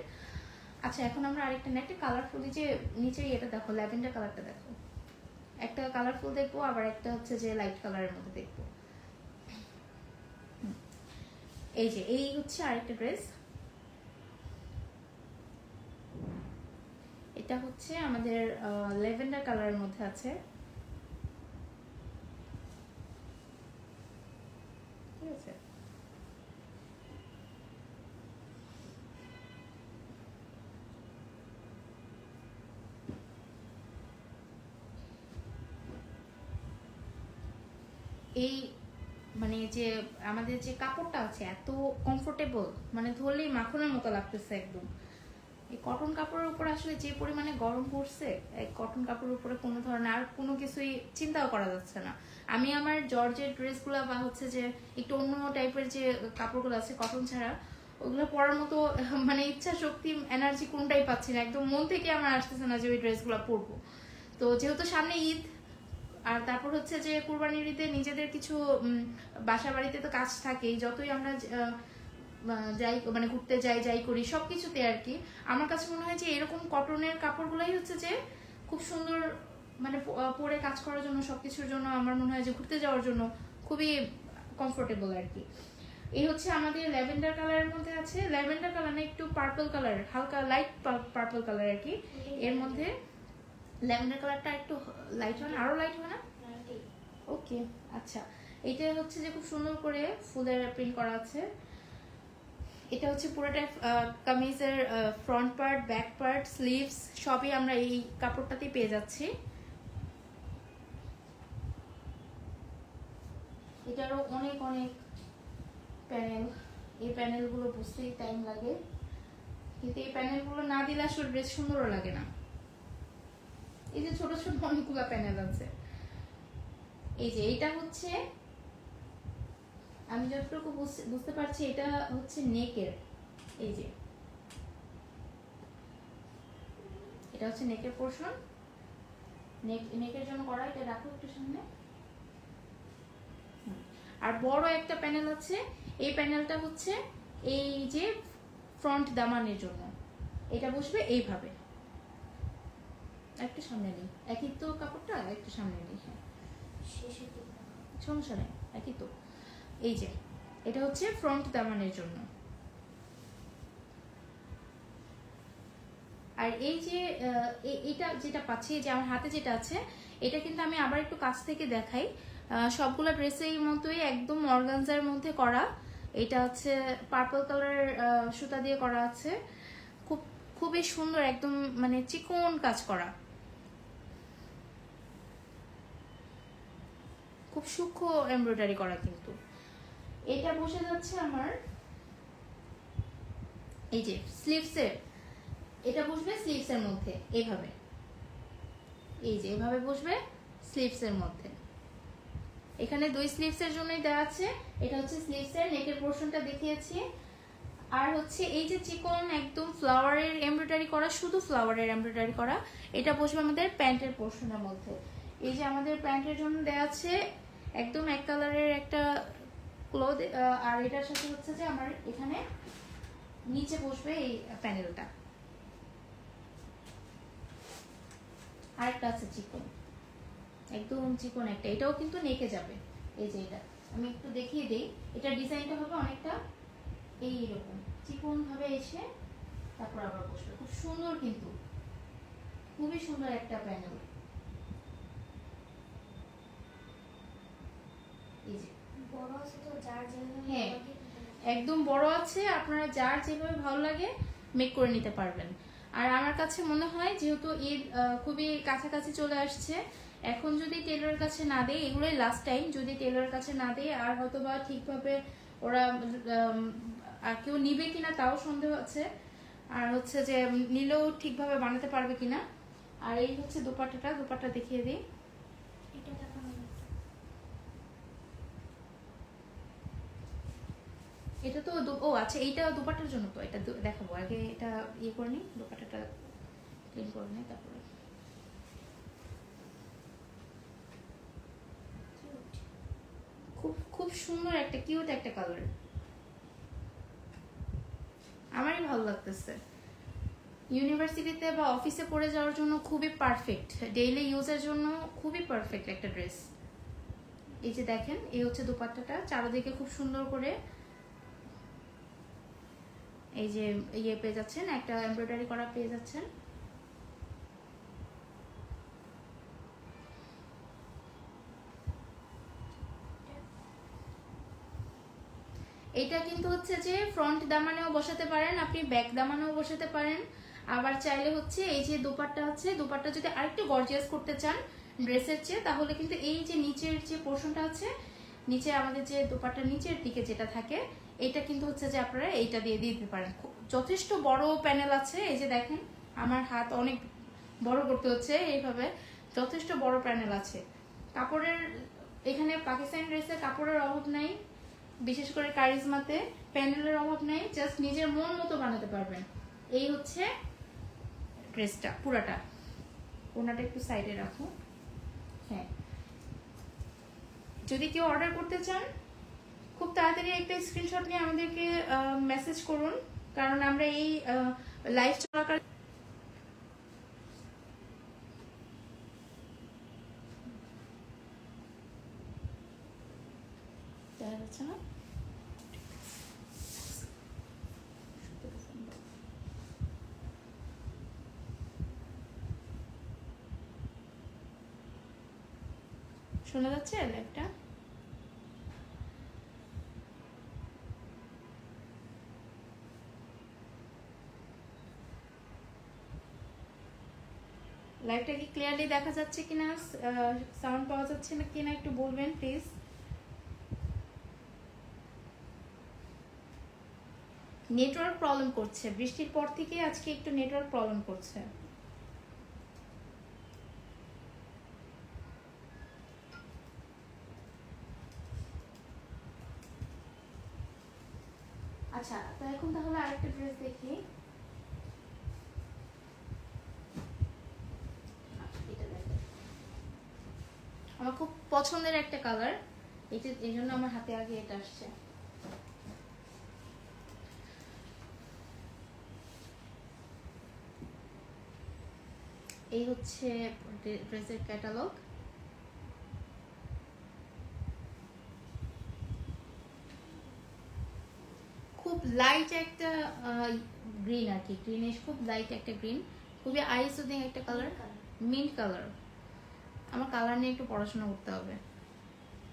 আচ্ছা, এখন আমরা আরেকটা একটা কালারফুল, যে নিচেই এটা দেখো, ল্যাভেন্ডার কালারটা দেখো। একটা কালারফুল দেখবো, আবার একটা হচ্ছে যে লাইট কালারের মধ্যে দেখবো। এই যে এই হচ্ছে আরেকটা ড্রেস, এটা হচ্ছে আমাদের ল্যাভেন্ডার কালারের মধ্যে আছে। ঠিক আছে, এই মানে যে আমাদের যে কাপড়টা আছে এত কমফোর্টেবল, মানে ধরলেই মাখনের মতো লাগতেছে একদম। এই কটন কাপড়ের উপর আসলে যে পরিমাণে গরম পড়ছে, এই কটন কাপড়ের উপরে কোনো ধরনের আর কোনো কিছুই চিন্তাও করা যাচ্ছে না। আমি আমার জর্জের ড্রেসগুলো বা হচ্ছে যে একটু অন্য টাইপের যে কাপড়গুলো আছে কটন ছাড়া, ওগুলো পরার মতো মানে ইচ্ছা শক্তি এনার্জি কোনটাই পাচ্ছি না, একদম মন থেকে আমার আসতেছে না যে ওই ড্রেসগুলো পরবো। তো যেহেতু সামনে ঈদ, আর তারপর হচ্ছে যে কুরবানির ঈদে নিজেদের কিছু বাসা বাড়িতে তো কাজ থাকেই, যতই আমরা যাই মানে ঘুরতে যাই করি সবকিছুতে আর কি। আমার কাছে মনে হয় যে এরকম কটনের কাপড়গুলাই হচ্ছে যে খুব সুন্দর, মানে পরে কাজ করার জন্য, সবকিছুর জন্য আমার মনে হয় যে ঘুরতে যাওয়ার জন্য খুবই কমফোর্টেবল আর কি। এই হচ্ছে আমাদের ল্যাভেন্ডার কালারের মধ্যে আছে, ল্যাভেন্ডার কালার না, একটু পার্পল কালার, হালকা লাইট পার্পল কালার আর কি। এর মধ্যে ল্যাভেন্ডার কালারটা একটু লাইট হয় না, আরো লাইট হয় না? ওকে, আচ্ছা। এটা হচ্ছে যে খুব সুন্দর করে ফুলের প্রিন্ট করা আছে। এটা হচ্ছে পুরোটা কামিজের front part, back part, sleeves সবই আমরা এই কাপড়টাতেই পেয়ে যাচ্ছি। এটারও অনেক অনেক প্যানেল, এই প্যানেলগুলো বুঝতেই টাইম লাগে, কিন্তু এই প্যানেলগুলো না দিলে আসলে ড্রেস সুন্দরও লাগে না। এই যে ছোট ছোট অনেকগুলো প্যানেল আছে। এই যে এটা হচ্ছে, আমি যতটুকু বুঝতে পারছি এটা হচ্ছে নেকের, এই যে এটা হচ্ছে নেকের পোর্শন, নেকের জন্য করা। এটা রাখো একটু সামনে। আর বড় একটা প্যানেল আছে, এই প্যানেলটা হচ্ছে এই যে ফ্রন্ট দামানের জন্য, এটা বসবে এইভাবে। একটু সামনে নেই, একই তো কাপড়টা, একটু সামনে নেই, হ্যাঁ সমস্যা নেই, একই তো। এই যে এটা হচ্ছে ফ্রন্ট দামানের জন্য। আর এই যে এটা যেটা পাচ্ছি, যে আমার হাতে যেটা আছে, এটা কিন্তু আমি আবার একটু কাছ থেকে দেখাই। সবগুলো ড্রেসের মতোই একদম অর্গানজার মধ্যে করা। এটা হচ্ছে পার্পল কালার সুতা দিয়ে করা আছে, খুবই সুন্দর, একদম মানে চিকন কাজ করা, খুব সূক্ষ্ম এমব্রয়ডারি করা। কিন্তু এটা বসে যাচ্ছে আমার এই যে স্লিভসের, এটা বসবে স্লিভসের মধ্যে এইভাবে, এই যে এভাবে বসবে স্লিভসের মধ্যে। এখানে 2 স্লিভসের জন্যই দেওয়া আছে। এটা হচ্ছে স্লিভসের নেকের পোর্শনটা দেখিয়েছি। আর হচ্ছে এই যে চিকন একদম ফ্লাওয়ারের এমব্রয়ডারি করা, শুধু ফ্লাওয়ারের এমব্রয়ডারি করা, এটা বসবে আমাদের প্যান্টের পোর্শনের মধ্যে। এই যে আমাদের প্যান্টের জন্য দেওয়া আছে একদম এক কালারের একটা ক্লথ, আর এটার সাথে হচ্ছে যে আমার এখানে নিচে বসবে এই প্যানেলটা। আরেকটা আছে চিকন, একদম চিকন একটা, এটাও কিন্তু নেকে যাবে। এই যে এটা আমি একটু দেখিয়ে দিই, এটা ডিজাইনটা হবে অনেকটা এইরকম চিকন ভাবে এসে তারপর আবার বসবে, খুব সুন্দর, কিন্তু খুবই সুন্দর একটা প্যানেল। এই যে বড় আছে তো যার যেভাবে হ্যাঁ একদম বড় আছে, আপনারা যার যেভাবে ভালো লাগে মেক করে নিতে পারবেন। আর আমার কাছে মনে হয় যেহেতু ঈদ খুবই কাছাকাছি চলে আসছে, এখন যদি টেলরের কাছে না দেয়, এগুলোই লাস্ট টাইম, যদি টেলরের কাছে না দেয় আর হয়তো বা ঠিকভাবে ওরা আর কেউ নিবে কিনা তাও সন্দেহ আছে, আর হচ্ছে যে নিলেও ঠিকভাবে বানাতে পারবে কিনা। আর এই হচ্ছে দোপাট্টাটা, দোপাট্টা দেখিয়ে দিই। এটা দেখানো এটা তো ও আচ্ছা, এইটা দোপাট্টার জন্য, তো এটা দেখাবো আগে, এটা ইয়ে করে নিই, দোপাট্টাটা ক্লিন করে নিই তারপরে। খুব খুব সুন্দর একটা কিউট একটা কালার, আমারই ভালো লাগতেছে। ইউনিভার্সিটিতে বা অফিসে পরে যাওয়ার জন্য খুবই পারফেক্ট, ডেইলি ইউজের জন্য খুবই পারফেক্ট একটা ড্রেস। এই যে দেখেন, এই হচ্ছে দোপাট্টাটা, চারদিকে খুব সুন্দর করে এই যে ইয়ে পেয়ে যাচ্ছেন, একটা এমব্রয়ডারি করা পেয়ে যাচ্ছেন। এটা কিন্তু হচ্ছে যে ফ্রন্ট দামানেও বসাতে পারেন আপনি, ব্যাক দামানেও বসাতে পারেন। আবার চাইলে হচ্ছে এই যে দোপাট্টা আছে, দোপাট্টা যদি আরেকটু গর্জিয়াস করতে চান ড্রেসের চেয়ে, তাহলে কিন্তু এই যে নিচের যে পোর্শনটা আছে, নিচে আমাদের যে দোপাট্টার নিচের দিকে যেটা থাকে, এটা কিন্তু হচ্ছে যে আপনারা এইটা দিয়ে দিতে পারেন। যথেষ্ট বড় প্যানেল আছে, এই যে দেখেন আমার হাত অনেক বড় করতে হচ্ছে এইভাবে, যথেষ্ট বড় প্যানেল আছে। কাপড়ের এখানে পাকিস্তানি ড্রেসের কাপড়ের অভাব নাই, বিশেষ করে কারিজমাতে প্যানেলের অভাব নাই, জাস্ট নিজের মন মতো বানাতে পারবেন। এই হচ্ছে ড্রেসটা পুরাটা। ওনাটা একটু সাইডে রাখো। হ্যাঁ, যদি কেউ অর্ডার করতে চান খুব তাড়াতাড়ি একটা স্ক্রিনশট নিয়ে আমাদেরকে মেসেজ করুন, কারণ আমরা এই লাইভ চলাকালীন দেখা যাচ্ছে না, শোনা যাচ্ছে লাইভটা? লাইভটা কি ক্লিয়ারলি দেখা যাচ্ছে কিনা, সাউন্ড পাওয়া যাচ্ছে না কিনা একটু বলবেন প্লিজ। নেটওয়ার্ক প্রবলেম করছে, বৃষ্টির পর থেকে আজকে একটু নেটওয়ার্ক প্রবলেম করছে। আচ্ছা, তো এখন তাহলে আরেকটা ড্রেস দেখি। আমার খুব পছন্দের একটা কালার, এটা এই জন্য আমার হাতে আগে এটা আসছে। এই হচ্ছে ড্রেসের ক্যাটালগ। খুব লাইট একটা গ্রিন আর কি, গ্রিনিশ, খুব লাইট একটা গ্রিন, খুবই আই সুদিং একটা কালার, মিন্ট কালার। আমার কালার নিয়ে একটু পড়াশোনা করতে হবে,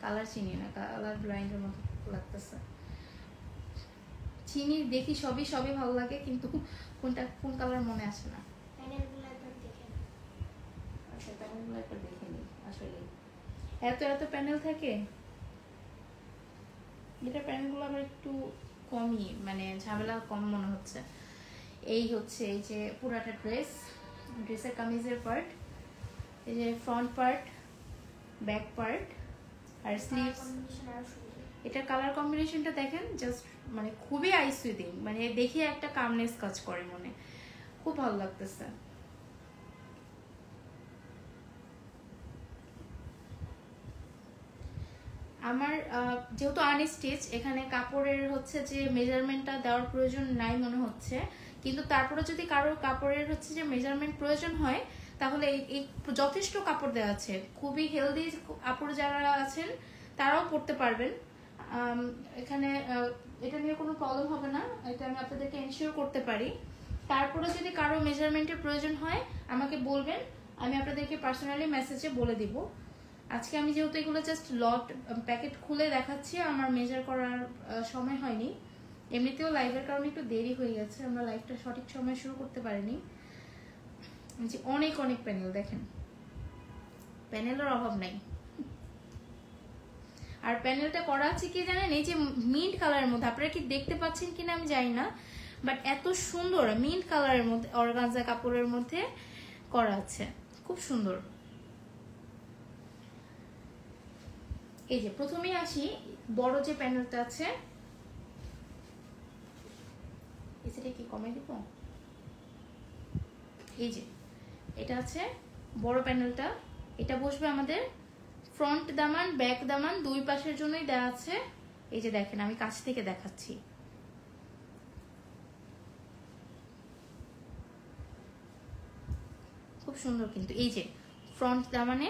কালার চিনি না, কালার ব্লাইন্ডের মতো লাগতেছে। চিনি দেখি সবই সবই ভালো লাগে, কিন্তু কোনটা কোন কালার মনে আসে না। প্যানেলগুলো একবার দেখে না। আচ্ছা, প্যানেলগুলো একবার দেখে নিই। আসলে এত এত প্যানেল থাকে, এটা প্যানেলগুলো আবার একটু কমই, মানে ঝামেলা কম মনে হচ্ছে। এই হচ্ছে এই যে পুরাটা ড্রেসের কামিজের পার্ট, এই যে ফ্রন্ট পার্ট, ব্যাক পার্ট আর স্লিভস। কম্বিনেশন আরো সুন্দর। এটা কালার কম্বিনেশনটা দেখেন, জাস্ট মানে খুবই আই সুইদিং, মানে দেখে একটা কামনেস কাজ করে মনে, খুব ভালো লাগতেছে। আমার যেহেতু আনস্টিচ, এখানে কাপড়ের হচ্ছে যে মেজারমেন্টটা দেওয়ার প্রয়োজন নাই মনে হচ্ছে, কিন্তু তারপরে যদি কারো কাপড়ের হচ্ছে যে মেজারমেন্ট প্রয়োজন হয় তাহলে এই যথেষ্ট কাপড় দেওয়া আছে। খুবই হেলদি কাপড় যারা আছেন তারাও পরতে পারবেন। এখানে এটা নিয়ে কোনো প্রবলেম হবে না, এটা আমি আপনাদেরকে এনশিওর করতে পারি। তারপরে যদি কারো মেজারমেন্টের প্রয়োজন হয় আমাকে বলবেন, আমি আপনাদেরকে পার্সোনালি মেসেজে বলে দিব। আজকে আমি যেহেতু এগুলো জাস্ট লট প্যাকেট খুলে দেখাচ্ছি, আমার মেজার করার সময় হয়নি, এমনিতেও লাইভের কারণে একটু দেরি হয়ে গেছে, আমরা লাইভটা সঠিক সময় শুরু করতে পারিনি। যে অনেক অনেক প্যানেল দেখেন, প্যানেলের অভাব নাই। আর প্যানেলটা করা আছে কি জানেন, এই যে মিন্ট কালারের মধ্যে, আপনারা কি দেখতে পাচ্ছেন কিনা আমি জানি না, বাট এত সুন্দর মিন্ট কালারের মধ্যে অর্গানজা কাপড়ের মধ্যে করা আছে, খুব সুন্দর। এই যে প্রথমেই আসি বড় যে প্যানেলটা আছে, এসিটা কি কমে দিব, এই যে এটা আছে বড় প্যানেলটা, এটা বসবে আমাদের ফ্রন্ট দামান ব্যাক দামান দুই পাশের জন্যই দেওয়া আছে। এই যে দেখেন আমি কাছ থেকে দেখাচ্ছি, খুব সুন্দর কিন্তু। এই যে ফ্রন্ট দামানে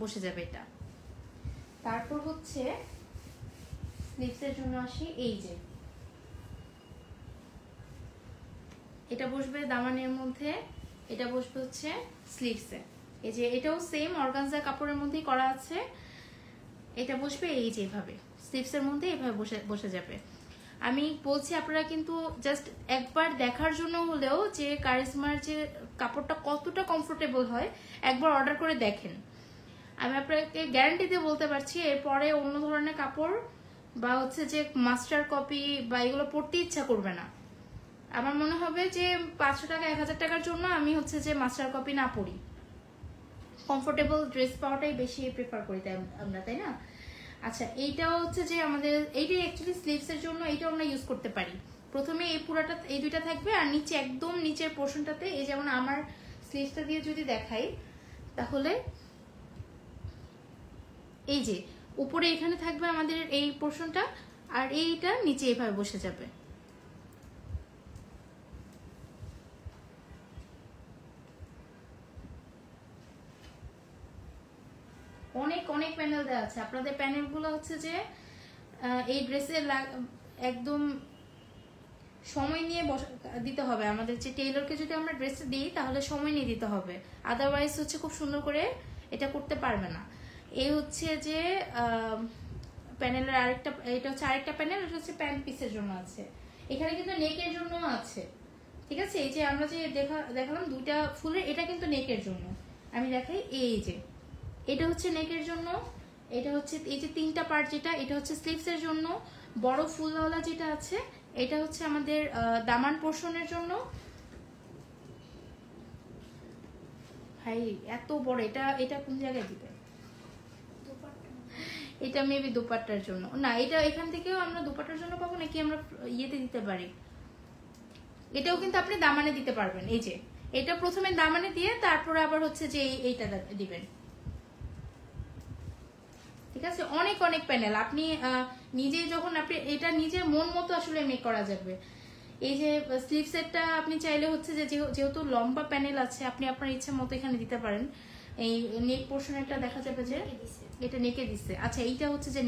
বসে যাবে এটা। তারপর হচ্ছে স্লিভসের জন্য আসি, এই যে এটা বসবে দামানের মধ্যে, এটা বসবে হচ্ছে স্লিভসে। এই যে এটাও সেম অর্গানজা কাপড়ের মধ্যেই করা আছে, এটা বসবে এই যে এভাবে স্লিভসের মধ্যে এভাবে বসে যাবে। আমি বলছি আপনারা কিন্তু জাস্ট একবার দেখার জন্য হলেও যে কারিশমার যে কাপড়টা কতটা কমফোর্টেবল হয় একবার অর্ডার করে দেখেন। আমি আপনাকে গ্যারান্টি দিয়ে বলতে পারছি এরপরে অন্য ধরনের কাপড় বা হচ্ছে যে মাস্টার কপি বা এগুলো পরতে ইচ্ছা করবে না। আমার মনে হবে যে 500 টাকা 1000 টাকার জন্য আমি হচ্ছে যে মাস্টার কপি না পরি, কমফোর্টেবল ড্রেস পাওয়াটাই বেশি প্রেফার করি আমরা, তাই না? আচ্ছা, এইটাও হচ্ছে যে আমাদের এইটাই অ্যাকচুয়ালি স্লিভসের জন্য, এইটাও আমরা ইউজ করতে পারি। প্রথমে এই পুরাটা এই দুইটা থাকবে, আর নিচে একদম নিচের পোর্শনটাতে এই যেমন আমার স্লিভসটা দিয়ে যদি দেখাই তাহলে এই যে উপরে এখানে থাকবে আমাদের এই পোর্শনটা, আর এইটা নিচে এইভাবে বসে যাবে। অনেক অনেক প্যানেল দেওয়া আছে। আপনাদের প্যানেলগুলো হচ্ছে যে এই ড্রেসের একদম সময় নিয়ে দিতে হবে। আমাদের যে টেইলরকে যদি আমরা ড্রেস দিই তাহলে সময় নিয়ে দিতে হবে, আদারওয়াইজ হচ্ছে খুব সুন্দর করে এটা করতে পারবে না। এই হচ্ছে যে প্যানেলের আরেকটা, এটা হচ্ছে আরেকটা প্যানেল, এটা হচ্ছে প্যান্ট পিসের জন্য আছে। এখানে কিন্তু নেকের জন্য আছে, ঠিক আছে? এই যে আমরা যে দেখালাম দুইটা ফুলের, এটা কিন্তু নেকের জন্য। আমি দেখাই, এই যে এটা হচ্ছে নেকের জন্য, এটা হচ্ছে এই যে তিনটা পার্ট যেটা, এটা হচ্ছে স্লিভসের জন্য। বড় ফুলওয়ালা যেটা আছে এটা হচ্ছে আমাদের দামান পোর্শনের জন্য। ভাই এত বড়, এটা কোন জায়গায় দিবে? এটা মেবি দুপাট্টার জন্য না, এটা এখান থেকেও আমরা দুপাট্টার জন্য পাবো নাকি আমরা ইয়েতে দিতে পারি। এটাও কিন্তু আপনি দামানে দিতে পারবেন। এই যে এটা প্রথমে দামানে দিয়ে তারপরে আবার হচ্ছে যে এইটা দিবেন, ঠিক আছে? অনেক অনেক প্যানেল আপনি নিজে যখন আপনি এটা নিজের মন মতো আসলে মেক করা যাবে। এই যে স্লিভ সেটটা আপনি চাইলে হচ্ছে যে যেহেতু লম্বা প্যানেল আছে আপনি আপনার ইচ্ছা মতো এখানে দিতে পারেন। এই নেক পোর্শনটা দেখা যাবে যে এটা নেকে দিচ্ছে। আচ্ছা, এইটা হচ্ছে যে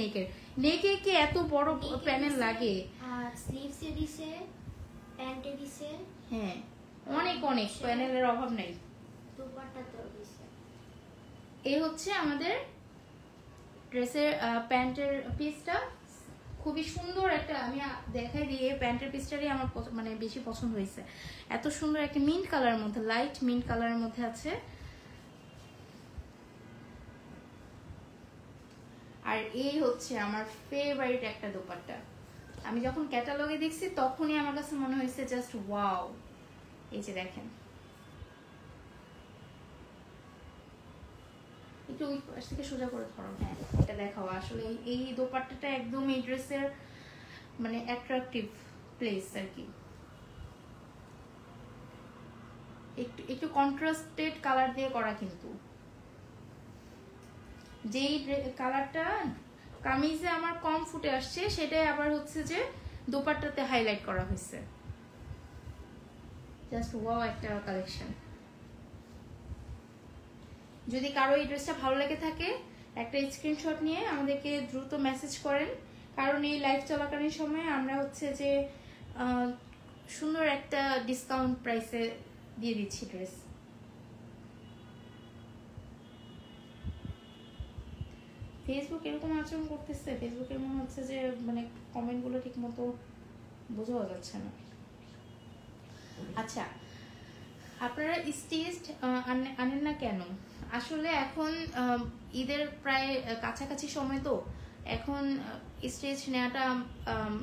নেকে কি এত বড় প্যানেল লাগে? আর স্লিভসে দিছে, প্যান্টে দিছে, হ্যাঁ অনেক অনেক প্যানেলের অভাব নাই। দুপাট্টাতেও দিছে। এই হচ্ছে আমাদের ড্রেসের প্যান্টের পিসটা, খুবই সুন্দর একটা। আমি দেখাই দিয়ে প্যান্টের পিসটারই আমার মানে বেশি পছন্দ হয়েছে। এত সুন্দর একটা মিন্ট কালারের মধ্যে, লাইট মিন্ট কালারের মধ্যে আছে। আর এই হচ্ছে আমার ফেভারিট একটা দোপাট্টা। আমি যখন ক্যাটালগে দেখছি তখনই আমার কাছে মনে হয়েছে জাস্ট ওয়াও। এই যে দেখেন, একটু ওই পাশ থেকে সোজা করে ধরো। হ্যাঁ, এটা দেখাও। আসলে এই দোপাট্টাটা একদম এই ড্রেসের মানে অ্যাট্রাকটিভ প্লেস আর কি। একটু একটু কন্ট্রাস্টেড কালার দিয়ে করা, কিন্তু যেই কালারটা কামিজে আমার কম ফুটে আসছে সেটাই আবার হচ্ছে যে দোপাট্টাতে হাইলাইট করা হয়েছে। জাস্ট ওয়াও একটা কালেকশন। যদি কারো এই ড্রেসটা ভালো লেগে থাকে একটা স্ক্রিনশট নিয়ে আমাদেরকে দ্রুত মেসেজ করেন, কারণ এই লাইভ চলাকালীন সময়ে আমরা হচ্ছে যে সুন্দর একটা ডিসকাউন্ট প্রাইসে দিয়ে দিচ্ছি ড্রেস। ফেসবুক এরকম আচরণ করতেছে, ফেসবুকের মনে হচ্ছে যে মানে কমেন্টগুলো ঠিক মতো বোঝাও যাচ্ছে না। আচ্ছা, আপনারা স্টেজড আনেন না কেন? আসলে এখন ঈদের প্রায় কাছাকাছি সময়, তো এখন স্টেজ নেওয়াটা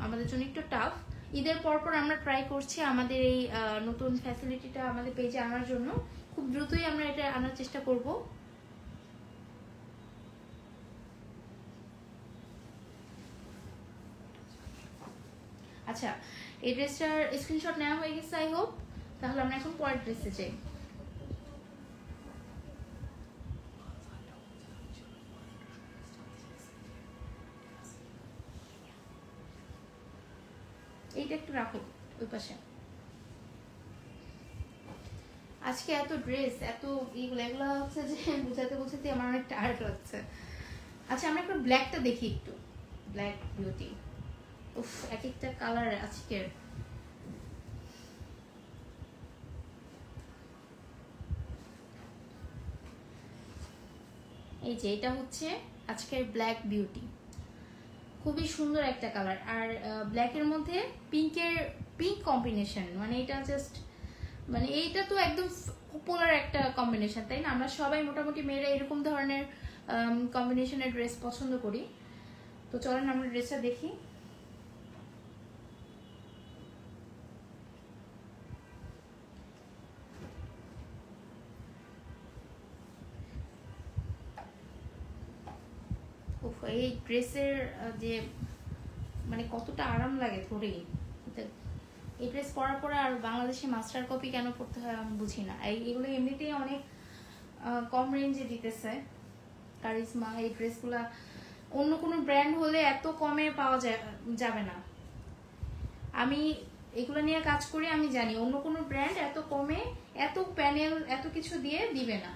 আমাদের জন্য একটু টাফ। ঈদের পরপর আমরা ট্রাই করছি আমাদের এই নতুন ফ্যাসিলিটিটা আমাদের পেজে আনার জন্য। খুব দ্রুতই আমরা এটা আনার চেষ্টা করব। আচ্ছা, এই ড্রেসটার স্ক্রিনশট নেওয়া হয়ে গেছে আই হোপ। তাহলে আমরা এখন পরের ড্রেসে যাই। এইটা একটু রাখো ওই পাশে। আজকে এত ড্রেস, এত এগুলো হচ্ছে যে বুঝাতে বুঝাতে আমার অনেক টায়ার্ড লাগছে। আচ্ছা, আমরা একটু ব্ল্যাকটা দেখি, একটু ব্ল্যাক বিউটি। উফ, এক একটা কালার আজকের। এই যে এটা হচ্ছে আজকের ব্ল্যাক বিউটি, খুবই সুন্দর একটা কালার। আর ব্ল্যাকের মধ্যে পিঙ্ক কম্বিনেশন, মানে এটা জাস্ট মানে এইটা তো একদম পোলার একটা কম্বিনেশন, তাই না? আমরা সবাই মোটামুটি মেয়েরা এরকম ধরনের কম্বিনেশনের ড্রেস পছন্দ করি। তো চলেন আমরা ড্রেসটা দেখি। এই ড্রেসের যে মানে কতটা আরাম লাগে ধরেই। এই ড্রেস পরার পরে আর বাংলাদেশে মাস্টার কপি কেন পড়তে হয় আমি বুঝি না। এগুলো এমনিতেই অনেক কম রেঞ্জে দিতেছে কারিজমা। এই ড্রেসগুলা অন্য কোনো ব্র্যান্ড হলে এত কমে পাওয়া যাবে না। আমি এগুলো নিয়ে কাজ করি, আমি জানি অন্য কোনো ব্র্যান্ড এত কমে এত প্যানেল এত কিছু দিয়ে দিবে না।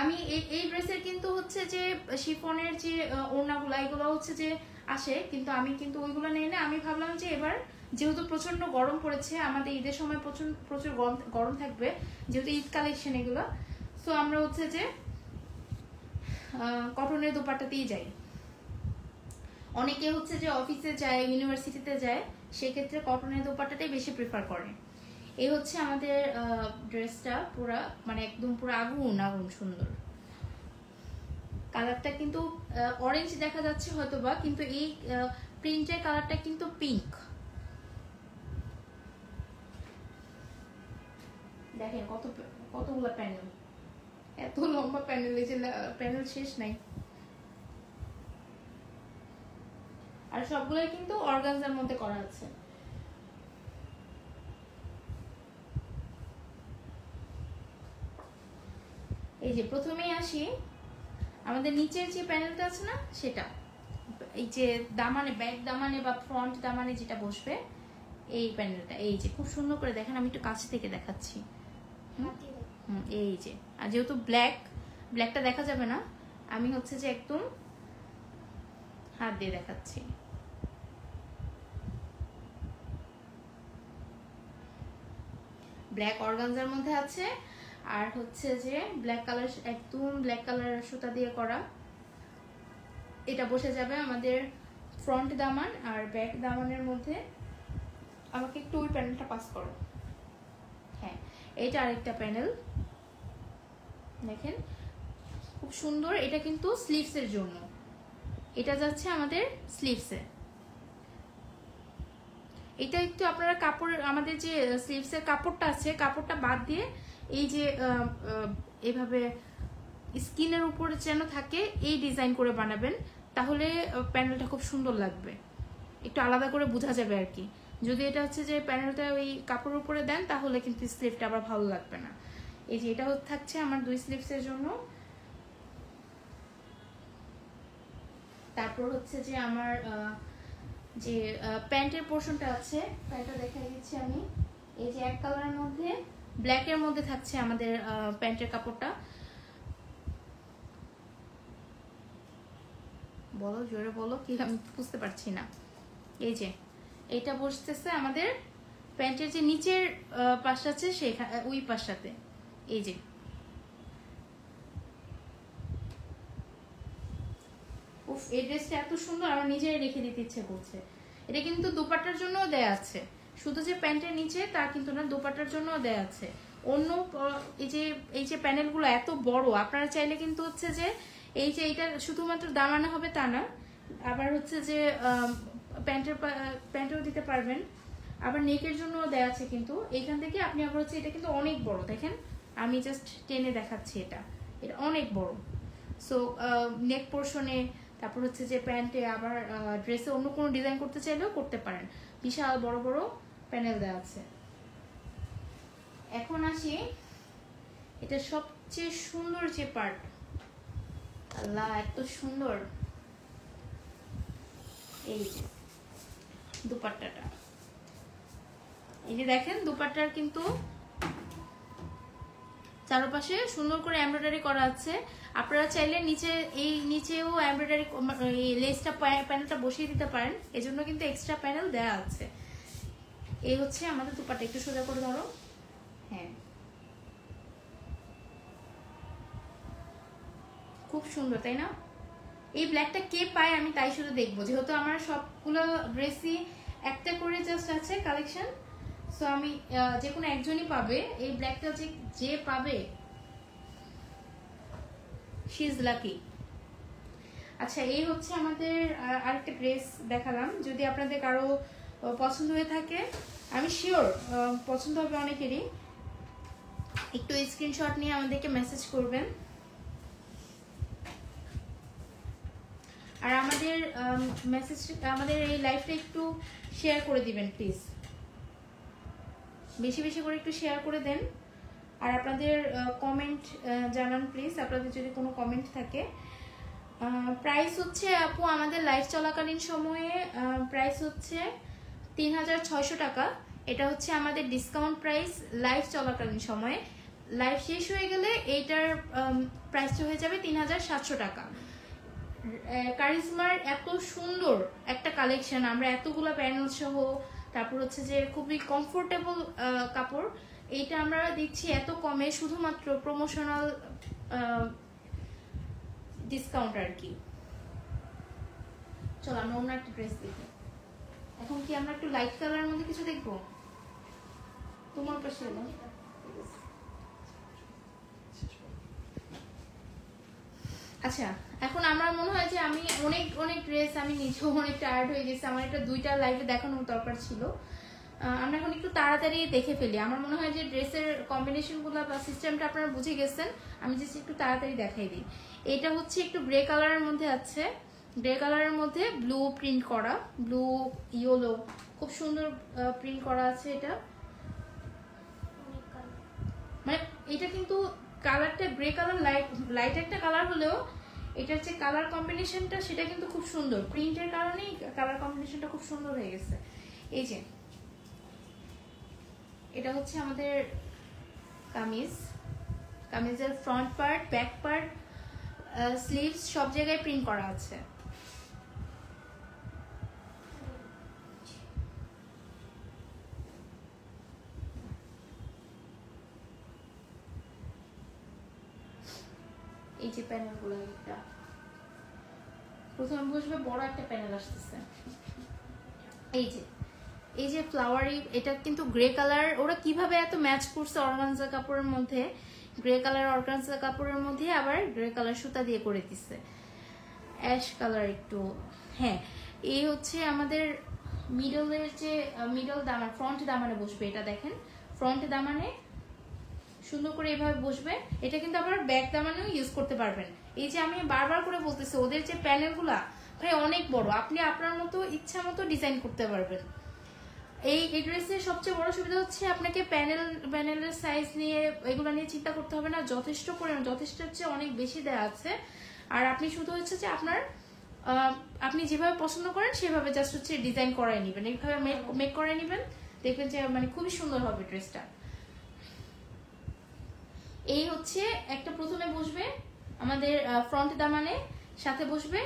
আমি এই ড্রেসের কিন্তু হচ্ছে যে শিফনের যে ওড়নাগুলো এগুলো হচ্ছে যে আসে, কিন্তু আমি কিন্তু ওইগুলো নেই না। আমি ভাবলাম যে এবার যেহেতু প্রচন্ড গরম পড়েছে, আমাদের ঈদের সময় প্রচুর গরম থাকবে, যেহেতু ঈদ কালেকশন এগুলো, সো আমরা হচ্ছে যে কটনের দোপাট্টাতেই যাই। অনেকে হচ্ছে যে অফিসে যায়, ইউনিভার্সিটিতে যায়, সেক্ষেত্রে কটনের দোপাট্টাটাই বেশি প্রেফার করে। এই হচ্ছে আমাদের ড্রেসটা, পুরা মানে একদম পুরো আগুন আগুন সুন্দর। কালারটা কিন্তু অরেঞ্জ দেখা যাচ্ছে হয়তোবা, কিন্তু এই প্রিন্টের কালারটা কিন্তু পিঙ্ক। দেখেন কতগুলো প্যানেল, এত লম্বা প্যানেল, এই যে প্যানেল শেষ নাই। আর সবগুলোই কিন্তু অর্গানজার মধ্যে করা আছে। এই যে প্রথমেই আসি, আমাদের নিচের যে প্যানেলটা আছে না সেটা, এই যে দামানে, ব্যাক দামানে বা ফ্রন্ট দামানে যেটা বসবে এই প্যানেলটা। এই যে খুব সুন্দর করে দেখেন, আমি একটু কাছে থেকে দেখাচ্ছি। এই যে, আর যেহেতু ব্ল্যাকটা দেখা যাবে না, আমি হচ্ছে যে একদম হাত দিয়ে দেখাচ্ছি। ব্ল্যাক অর্গানজার মধ্যে আছে, আর হচ্ছে যে ব্ল্যাক কালার, একদম ব্ল্যাক কালার সুতা দিয়ে করা। এটা বসে যাবে আমাদের ফ্রন্ট দামান আর ব্যাক দামানের মধ্যে। আমাকে একটু ওই প্যানেলটা পাস করো। হ্যাঁ, এটা আরেকটা প্যানেল দেখেন, খুব সুন্দর। এটা কিন্তু স্লিভসের জন্য, এটা যাচ্ছে আমাদের স্লিভসে। এটা একটু আপনারা কাপড়, আমাদের যে স্লিভসের কাপড়টা আছে, কাপড়টা বাদ দিয়ে এই যে এইভাবে স্কিনের উপরে যেন থাকে এই ডিজাইন করে বানাবেন, তাহলে প্যানেলটা খুব সুন্দর লাগবে, একটু আলাদা করে বোঝা যাবে আর কি। যদি এটা হচ্ছে যে প্যানেলটা ওই কাপড়ের উপরে দেন তাহলে কিন্তু স্লিভটা আবার ভালো লাগবে না। এই যে এটা থাকছে আমার 2 স্লিভসের জন্য। তারপর হচ্ছে যে আমার যে প্যান্টের পোর্শনটা আছে, প্যান্টটা দেখাই দিচ্ছি আমি। এই যে এক কালারের মধ্যে ব্ল্যাকের মধ্যে থাকছে আমাদের প্যান্টের কাপড়টা। বলো, জোরে বলো, কি আমি বুঝতে পারছি না। এই যে এইটা বসতেছে আমাদের প্যান্টের যে নিচের পাশ আছে সেখানে, ওই পাশটাতে। এই যে উফ, এই ড্রেসটা এত সুন্দর, আমার নিজেই রেখে দিতে ইচ্ছে করছে। এটা কিন্তু দোপাট্টার জন্যও দেয়া আছে, শুধু যে প্যান্টের নিচে তা কিন্তু না, দোপাট্টার জন্যও দেয়া আছে। অন্য এই যে প্যানেলগুলো এত বড়, আপনারা চাইলে কিন্তু হচ্ছে যে এই যে এটা শুধুমাত্র দামানো হবে তা না, আবার হচ্ছে যে প্যান্টেও দিতে পারবেন, আবার নেকের জন্যও দেয়া আছে। কিন্তু এইখান থেকে আপনি আবার হচ্ছে, এটা কিন্তু অনেক বড়, দেখেন আমি জাস্ট টেনে দেখাচ্ছি, এটা অনেক বড়। সো নেক পোর্শনে, তারপর হচ্ছে যে প্যান্টে, আবার ড্রেসে অন্য কোনো ডিজাইন করতে চাইলেও করতে পারেন। বিশাল বড় বড় প্যানেল দেওয়া আছে। এখন আসি এটা সবচেয়ে সুন্দর যে পার্ট, আল্লাহ এত সুন্দর, এই যে দুপাট্টাটা। এই যে দেখেন দুপাট্টার কিন্তু চারপাশে সুন্দর করে এমব্রয়ডারি করা আছে। আপনারা চাইলে নিচেও এমব্রয়ডারি লেসটা প্যানেলটা বসিয়ে দিতে পারেন, এজন্য কিন্তু এক্সট্রা প্যানেল দেয়া আছে। এই হচ্ছে আমাদের দুপাট্টা, একটু সোজা করে ধরো। হ্যাঁ, খুব সুন্দর তাই না? এই ব্ল্যাকটা কে পায় আমি তাই শুধু দেখবো, যেহেতু আমার সবগুলো ড্রেসই একটা করে জাস্ট আছে কালেকশন। সো আমি যে কোনো একজনই পাবে এই ব্ল্যাকটা, যে পাবে শি ইজ লাকি। আচ্ছা, এই হচ্ছে আমাদের আরেকটা ড্রেস দেখালাম। যদি আপনাদের কারো পছন্দ হয়ে থাকে, আমি শিওর পছন্দ হবে অনেকেরই, একটু স্ক্রিনশট নিয়ে আমাদেরকে মেসেজ করবেন। আর আমাদের এই লাইভটা একটু শেয়ার করে দিবেন প্লিজ, বেশি বেশি করে একটু শেয়ার করে দেন। আর আপনাদের কমেন্ট জানান প্লিজ, আপনাদের যদি কোনো কমেন্ট থাকে। প্রাইস হচ্ছে আপু আমাদের লাইভ চলাকালীন সময়ে প্রাইস হচ্ছে 3600 টাকা। এটা হচ্ছে আমাদের ডিসকাউন্ট প্রাইস লাইভ চলাকালীন সময়ে। লাইভ শেষ হয়ে গেলে এইটার প্রাইসটা হয়ে যাবে 3700 টাকা। কারিজমার এত সুন্দর একটা কালেকশন, আমরা এতগুলো প্যানেল সহ, তারপর হচ্ছে যে খুবই কমফোর্টেবল কাপড়, এইটা আমরা দিচ্ছি এত কমে, শুধুমাত্র প্রমোশনাল ডিসকাউন্ট আর কি। চলো আমরা অন্য একটা ড্রেস দেখি। এখন কি আমরা একটু লাইট কালারের মধ্যে কিছু দেখবো? তোমার পাশে এলো। আচ্ছা, এখন আমার মনে হয় যে আমি অনেক ড্রেস, আমি নিজেও অনেক টায়ার্ড হয়ে গেছি, আমার এটা 2টা লাইভে দেখানোর দরকার ছিল। আমরা এখন একটু তাড়াতাড়ি দেখে ফেলি। আমার মনে হয় যে ড্রেসের কম্বিনেশনগুলো বা সিস্টেমটা আপনারা বুঝে গেছেন, আমি জাস্ট একটু তাড়াতাড়ি দেখাই দিই। এটা হচ্ছে একটু গ্রে কালারের মধ্যে আছে, গ্রে কালারের মধ্যে ব্লু প্রিন্ট করা, ব্লু ইয়েলো, খুব সুন্দর প্রিন্ট করা আছে। এটা মানে এটা কিন্তু কালারটা গ্রে কালার, লাইট একটা কালার হলেও এটার যে কালার কম্বিনেশনটা সেটা কিন্তু খুব সুন্দর, প্রিন্টের কারণেই কালার কম্বিনেশনটা খুব সুন্দর হয়ে গেছে। এই যে এটা হচ্ছে আমাদের কামিজের front part, back part, sleeves সব জায়গায় প্রিন্ট করা আছে। এই যে প্যানেলগুলো, একটা প্রথমে বসবে বড় একটা প্যানেল আসতেছে। এই যে ফ্লাওয়ারি, এটা কিন্তু গ্রে কালার, ওরা কিভাবে এত ম্যাচ করছে অর্গানজা কাপড়ের মধ্যে, গ্রে কালার অর্গানজা কাপড়ের মধ্যে আবার গ্রে কালার সুতা দিয়ে করে দিচ্ছে, অ্যাশ কালার একটু। হ্যাঁ, এই হচ্ছে আমাদের মিডলের যে মিডল দামান, ফ্রন্ট দামানে বসবে। এটা দেখেন ফ্রন্ট দামানে সুন্দর করে এভাবে বসবে। এটা কিন্তু আবার ব্যাক দামানেও ইউজ করতে পারবেন। এই যে আমি বারবার করে বলতেছি, ওদের যে প্যানেলগুলা ভাই অনেক বড়, আপনি আপনার মতো ইচ্ছা মতো ডিজাইন করতে পারবেন। এই ড্রেসের সবচেয়ে বড় সুবিধা হচ্ছে আপনাকে প্যানেলের সাইজ নিয়ে এগুলো নিয়ে চিন্তা করতে হবে না, যথেষ্ট পরিমাণ, যথেষ্ট হচ্ছে অনেক বেশি দেওয়া আছে। আর আপনি শুধু হচ্ছে যে আপনার আপনি যেভাবে পছন্দ করেন সেভাবে জাস্ট হচ্ছে ডিজাইন করাই নেবেন, এইভাবে মেক করে নেবেন, দেখবেন যে মানে খুবই সুন্দর হবে ড্রেসটা। এই হচ্ছে একটা প্রথমে বসবে আমাদের ফ্রন্ট দামানে, সাথে বসবে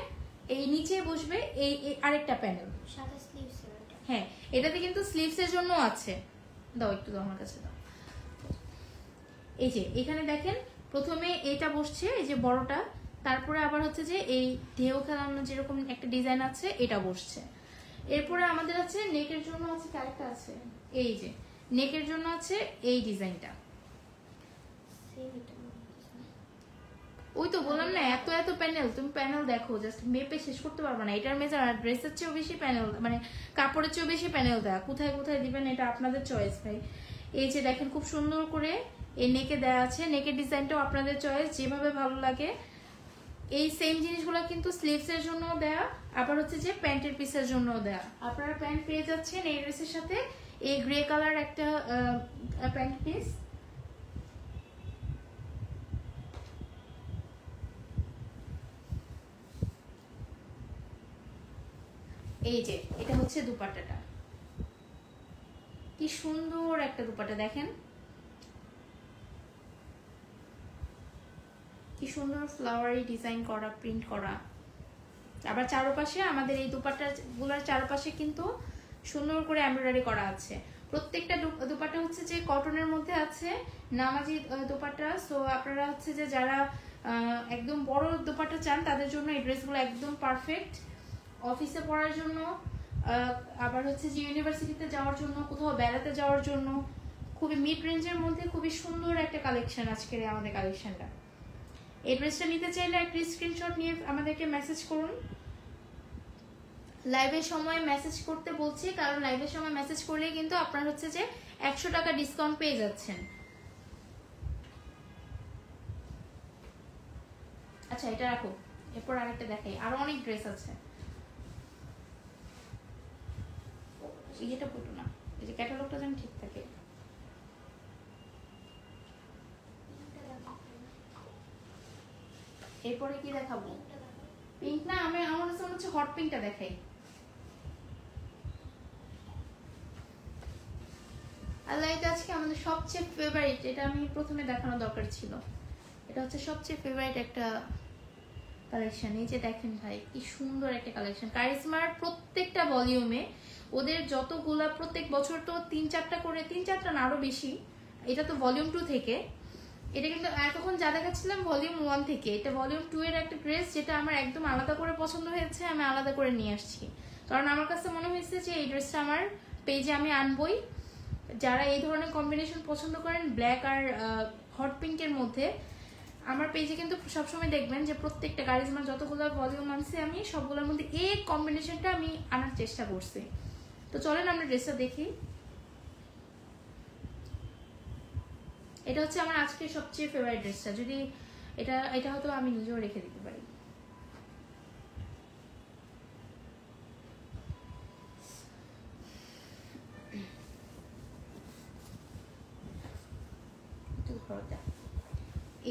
এই নিচে বসবে এই আরেকটা প্যানেল, সাথে স্লিভস। হ্যাঁ এটাতে কিন্তু স্লিভস এর জন্য আছে। দাও একটু, দাও আমার কাছে দাও। এই যে এখানে দেখেন প্রথমে এটা বসছে, এই যে বড়টা, তারপরে আবার হচ্ছে যে এই ঢেউ খেলানো যেরকম একটা ডিজাইন আছে এটা বসছে। এরপরে আমাদের আছে নেকের জন্য আছে, কারেক্ট আছে, এই যে নেকের জন্য আছে এই ডিজাইনটা। ওই তো বললাম না, এত এত প্যানেল, তুমি প্যানেল দেখো জাস্ট মেপে শেষ করতে পারবে না। এটার মেজার ড্রেসের চেয়েও বেশি প্যানেল, মানে কাপড়ের চেয়েও বেশি প্যানেল দেয়া, কোথায় কোথায় দিবেন এটা আপনাদের চয়েস ভাই। এই যে দেখেন খুব সুন্দর করে এই নেকে দেয়া আছে, নেকের ডিজাইনটাও আপনাদের চয়েস, যেভাবে ভালো লাগে। এই সেম জিনিসগুলো কিন্তু স্লিভস এর জন্য দেয়া, আবার হচ্ছে যে প্যান্টের পিসের জন্য দেয়া। আপনারা প্যান্ট পেয়ে যাচ্ছেন এই ড্রেসের সাথে, এই গ্রে কালার একটা প্যান্ট পিস। এই যে এটা হচ্ছে দুপাট্টাটা, কি সুন্দর একটা দুপাট্টা, দেখেন কি সুন্দর ফ্লাওয়ারি ডিজাইন করা, প্রিন্ট করা। আবার চারপাশে আমাদের এই দুপাট্টা গুলার চারপাশে কিন্তু সুন্দর করে এমব্রয়ডারি করা আছে। প্রত্যেকটা দুপাট্টা হচ্ছে যে কটনের মধ্যে আছে, নামাজি দুপাট্টা। সো আপনারা হচ্ছে যে যারা একদম বড় দুপাট্টা চান তাদের জন্য এই ড্রেসগুলো একদম পারফেক্ট। অফিসে পড়ার জন্য, আবার হচ্ছে যে ইউনিভার্সিটিতে যাওয়ার জন্য, কোথাও বেড়াতে যাওয়ার জন্য, খুবই মিড রেঞ্জের মধ্যে খুবই সুন্দর একটা কালেকশন আজকের আমাদের কালেকশনটা। এই ড্রেসটা নিতে চাইলে একটা স্ক্রিনশট নিয়ে আমাদেরকে মেসেজ করুন। লাইভের সময় মেসেজ করতে বলছি, কারণ লাইভের সময় মেসেজ করলে কিন্তু আপনার হচ্ছে যে 100 টাকা ডিসকাউন্ট পেয়ে যাচ্ছেন। আচ্ছা এটা রাখো, এরপর আরেকটা দেখাই, আরো অনেক ড্রেস আছে। এটা পড়ো না, এই যে ক্যাটালগটা যেন ঠিক থাকে। এরপরে কি দেখাবো? পিঙ্ক না, আমার কাছে মনে হচ্ছে হট পিঙ্কটা দেখাই। আল্লাহ, এটা আজকে আমাদের সবচেয়ে ফেভারিট, এটা আমি প্রথমে দেখানো দরকার ছিল। এটা হচ্ছে সবচেয়ে ফেভারিট একটা কালেকশন। এই যে দেখেন ভাই কি সুন্দর একটা কালেকশন। কারিজমার প্রত্যেকটা ভলিউমে ওদের যতগুলা প্রত্যেক বছর তো 3-4টা করে, 3-4টা না আরো বেশি। এটা তো ভলিউম 2 থেকে, এটা কিন্তু এতক্ষণ যা দেখাচ্ছিলাম ভলিউম 1 থেকে। এটা ভলিউম 2 এর একটা ড্রেস, যেটা আমার একদম আলাদা করে পছন্দ হয়েছে, আমি আলাদা করে নিয়ে আসছি। কারণ আমার কাছে মনে হয়েছে যে এই ড্রেসটা আমার পেজে আমি আনবই। যারা এই ধরনের কম্বিনেশন পছন্দ করেন ব্ল্যাক আর হট পিঙ্কের মধ্যে, আমার পেজে কিন্তু সবসময় দেখবেন যে প্রত্যেকটা কারিজমা যতগুলো ভলিউম আনছি আমি সবগুলোর মধ্যে এই কম্বিনেশনটা আমি আনার চেষ্টা করছি। তো চলেন আমরা ড্রেসটা দেখি। এটা হচ্ছে আমার আজকের সবচেয়ে ফেভারিট ড্রেসটা। যদি এটা হয়তো আমি নিজেও রেখে দিতে পারি।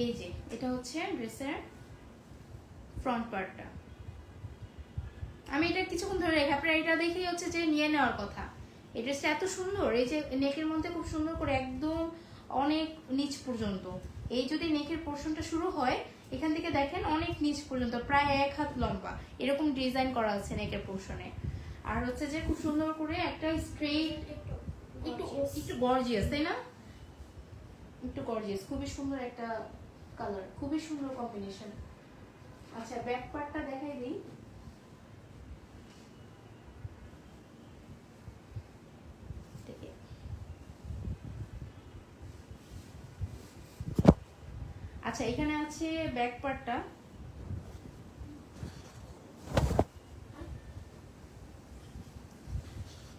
এই যে এটা হচ্ছে ড্রেসের ফ্রন্ট পার্টটা। আমি এটা কিছুক্ষণ ধরে রেখে, আপনারা এটা দেখেই হচ্ছে যে নিয়ে নেওয়ার কথা। এই ড্রেসটা এত সুন্দর, এই যে নেকের মধ্যে খুব সুন্দর করে একদম অনেক নিচ পর্যন্ত, এই যদি নেকের পোর্শনটা শুরু হয় এখান থেকে দেখেন অনেক নিচ পর্যন্ত, প্রায় 1 হাত লম্বা এরকম ডিজাইন করা আছে নেকের পোর্শনে। আর হচ্ছে যে খুব সুন্দর করে একটা স্ট্রেট, একটু গর্জিয়াস, তাই না? একটু গর্জিয়াস, খুবই সুন্দর একটা কালার, খুবই সুন্দর কম্বিনেশন। আচ্ছা ব্যাক পার্টটা দেখাই দিই। আচ্ছা এখানে আছে ব্যাক পার্টটা।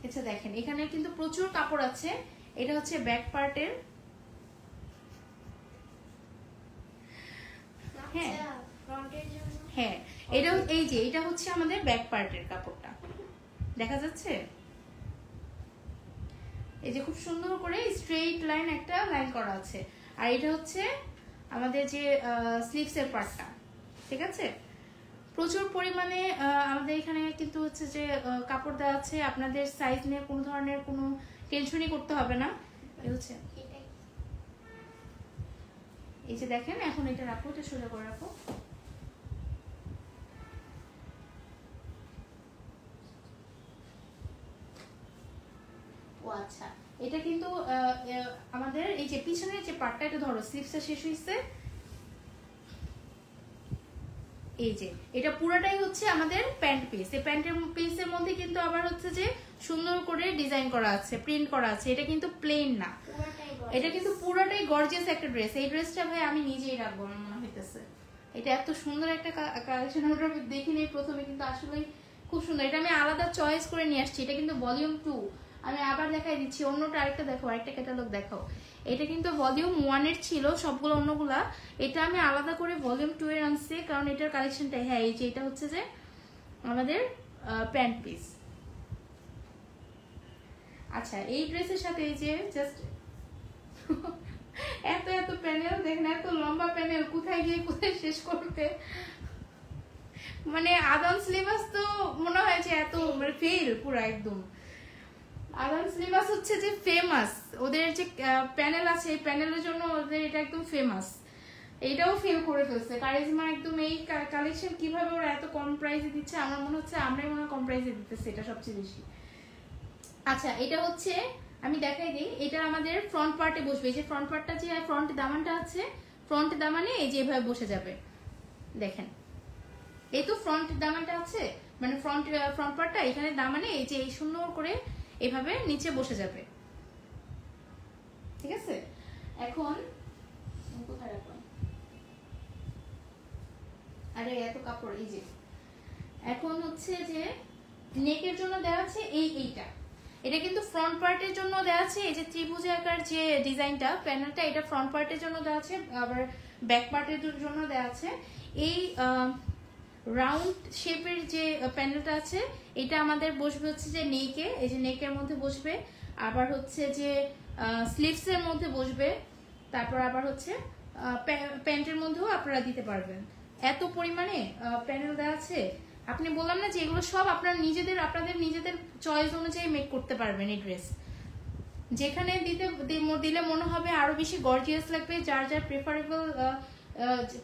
আচ্ছা দেখেন এখানে কিন্তু প্রচুর কাপড় আছে। এটা হচ্ছে ব্যাক পার্টের। হ্যাঁ আচ্ছা ফ্রন্টের জন্য হ্যাঁ, এটা এই যে এটা হচ্ছে আমাদের ব্যাক পার্টের কাপড়টা, দেখা যাচ্ছে? এই যে খুব সুন্দর করে স্ট্রেইট লাইন একটা লাইন করা আছে। আর এটা হচ্ছে আমাদের যে স্লিভসের পার্টটা, ঠিক আছে? প্রচুর পরিমাণে আমাদের এখানে কিন্তু হচ্ছে যে কাপড় দেওয়া আছে। আপনাদের সাইজ নিয়ে কোনো ধরনের কোনো টেনশনই করতে হবে না। এই হচ্ছে, এটাই এই যে দেখেন, এখন এটা রাখো, এটা সোজা করে রাখো। ও আচ্ছা, এটা কিন্তু আমাদের এই যে পিছনের যে পার্টটা, এটা ধরো স্লিভসটা শেষ হইছে। এই যে এটা পুরোটাই হচ্ছে আমাদের প্যান্ট পিস। এই প্যান্টের পিসের মধ্যে কিন্তু আবার হচ্ছে যে সুন্দর করে ডিজাইন করা আছে, প্রিন্ট করা আছে। এটা কিন্তু প্লেন না, পুরোটাই এটা কিন্তু পুরোটাই গর্জিয়াস একটা ড্রেস। এই ড্রেসটা ভাই আমি নিজেই রাখবো, আমার মনে হইতেছে। এটা এত সুন্দর একটা কালেকশন, ওটা দেখিনি প্রথমে, কিন্তু আসলে খুব সুন্দর। এটা আমি আলাদা চয়েস করে নিয়ে আসছি। এটা কিন্তু ভলিউম 2। আমি আবার দেখাই দিচ্ছি, অন্যটা আরেকটা দেখো, আরেকটা ক্যাটালগ দেখো। এটা কিন্তু ভলিউম 1 এর ছিল সবগুলো, অন্যগুলা। এটা আমি আলাদা করে ভলিউম 2 এর আনছি, কারণ এটার কালেকশনটা, হ্যাঁ এই যে এটা হচ্ছে যে আমাদের প্যান্ট পিস। আচ্ছা, এই ড্রেসের সাথে এই যে জাস্ট এত এত প্যানেল দেখেন, এত লম্বা প্যানেল, কোথায় গিয়ে কোথায় শেষ করতে। মানে আদান স্লিভাস তো মনে হয় যে এত মানে ফেল পুরো একদম। আদান স্লিভাস হচ্ছে যে ফেমাস, ওদের যে প্যানেল আছে এই প্যানেলের জন্য ওদের এটা একদম ফেমাস। এইটাও ফেল করে ফেলছে কারিজমা একদম। এই কালেকশন কিভাবে ওরা এত কম প্রাইসে দিচ্ছে, আমার মনে হচ্ছে আমরাই মনে হয় কম প্রাইসে দিতেছি এটা সবচেয়ে বেশি। আচ্ছা, এটা হচ্ছে আমি দেখাই দিই, এটা আমাদের ফ্রন্ট পার্টে বসবে। এই যে ফ্রন্ট পার্টটা, যে ফ্রন্ট দামানটা আছে, ফ্রন্ট দামানে এই যে এভাবে বসে যাবে, দেখেন। এই তো ফ্রন্ট দামানটা আছে, মানে ফ্রন্ট পার্টটা এখানে দামানে এই যে এই সুন্দর করে এভাবে নিচে বসে যাবে, ঠিক আছে? এখন কোথায় রাখলাম, আরে এত কাপড়। এই যে এখন হচ্ছে যে নেকের জন্য দেওয়া আছে এইটা, এটা কিন্তু ফ্রন্ট পার্টের জন্য দেওয়া আছে। এই যে ত্রিভুজাকার যে ডিজাইনটা প্যানেলটা, এটা ফ্রন্ট পার্টের জন্য দেওয়া আছে, আবার ব্যাক পার্টের জন্য দেওয়া আছে। এই রাউন্ড শেপের যে প্যানেলটা আছে, এটা আমাদের বসবে হচ্ছে যে নেকে, এই যে নেকের মধ্যে বসবে, আবার হচ্ছে যে স্লিভসের মধ্যে বসবে, তারপর আবার হচ্ছে প্যান্টের মধ্যেও আপনারা দিতে পারবেন। এত পরিমাণে প্যানেল দেওয়া আছে। আপনি বললাম না যে এগুলো সব আপনারা আপনাদের নিজেদের চয়েস অনুযায়ী মেক করতে পারবেন। এই ড্রেস যেখানে দিলে মনে হবে আরো বেশি গর্জিয়াস লাগবে, যার যার প্রেফারেবল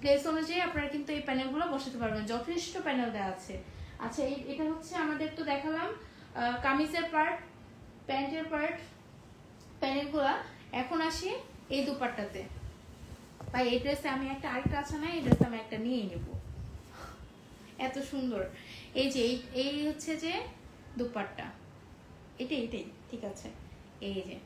প্লেস অনুযায়ী আপনারা কিন্তু এই প্যানেলগুলো বসাতে পারবেন। যথেষ্ট প্যানেল দেওয়া আছে। আচ্ছা, এটা হচ্ছে আমাদের তো দেখালাম কামিজের পার্ট, প্যান্টের পার্ট, প্যানেলগুলা। এখন আসি এই দুপাট্টাতে। ভাই এই ড্রেসে আমি আরেকটা আছে না, এই ড্রেসে আমি একটা নিয়ে নেব, এত সুন্দর। এই যে এই হচ্ছে যে দুপাট্টা, এটাই ঠিক আছে। এই যে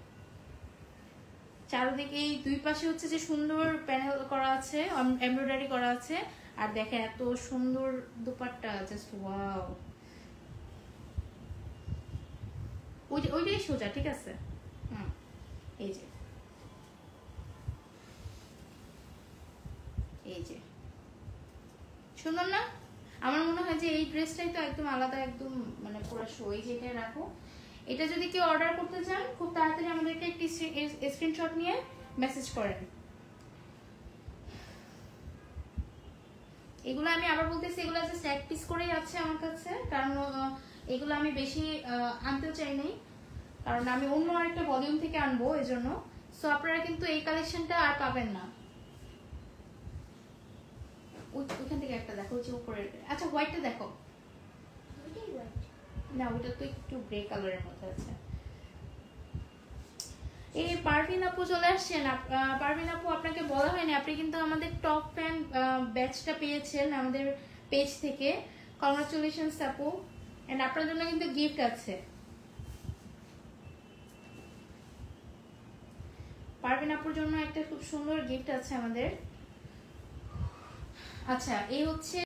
চারদিকে এই দুই পাশে হচ্ছে যে সুন্দর প্যানেল করা আছে, এমব্রয়ডারি করা আছে। আর দেখেন এত সুন্দর দুপাট্টা, জাস্ট ওয়াও। ওইটাই সোজা, ঠিক আছে? এই যে সুন্দর না? আমার মনে হয় যে এই ড্রেসটাই তো একদম আলাদা, একদম মানে পুরো শো। এই যে এটা রাখো। এটা যদি কেউ অর্ডার করতে চান, খুব তাড়াতাড়ি আমাদেরকে একটি স্ক্রিনশট নিয়ে মেসেজ করেন। এগুলো আমি আবার বলতেছি, এগুলো জাস্ট এক পিস করেই আছে আমার কাছে, কারণ এগুলো আমি বেশি আনতেও চাই নাই, কারণ আমি অন্য আরেকটা ভলিউম থেকে আনবো এই জন্য। সো আপনারা কিন্তু এই কালেকশনটা আর পাবেন না। ওইখান থেকে একটা দেখো, যে উপরের। আচ্ছা, হোয়াইটটা দেখো না, ওটা তো একটু গ্রে কালারের মধ্যে আছে। এই পারভিন আপু চলে আসছেন। পারভিন আপু, আপনাকে বলা হয়নি, আপনি কিন্তু আমাদের টপ ফ্যান ব্যাচটা পেয়েছেন আমাদের পেজ থেকে। কংগ্রাচুলেশনস আপু, এন্ড আপনার জন্য কিন্তু গিফট আছে। পারভিন আপুর জন্য একটা খুব সুন্দর গিফট আছে আমাদের। আচ্ছা, এই হচ্ছে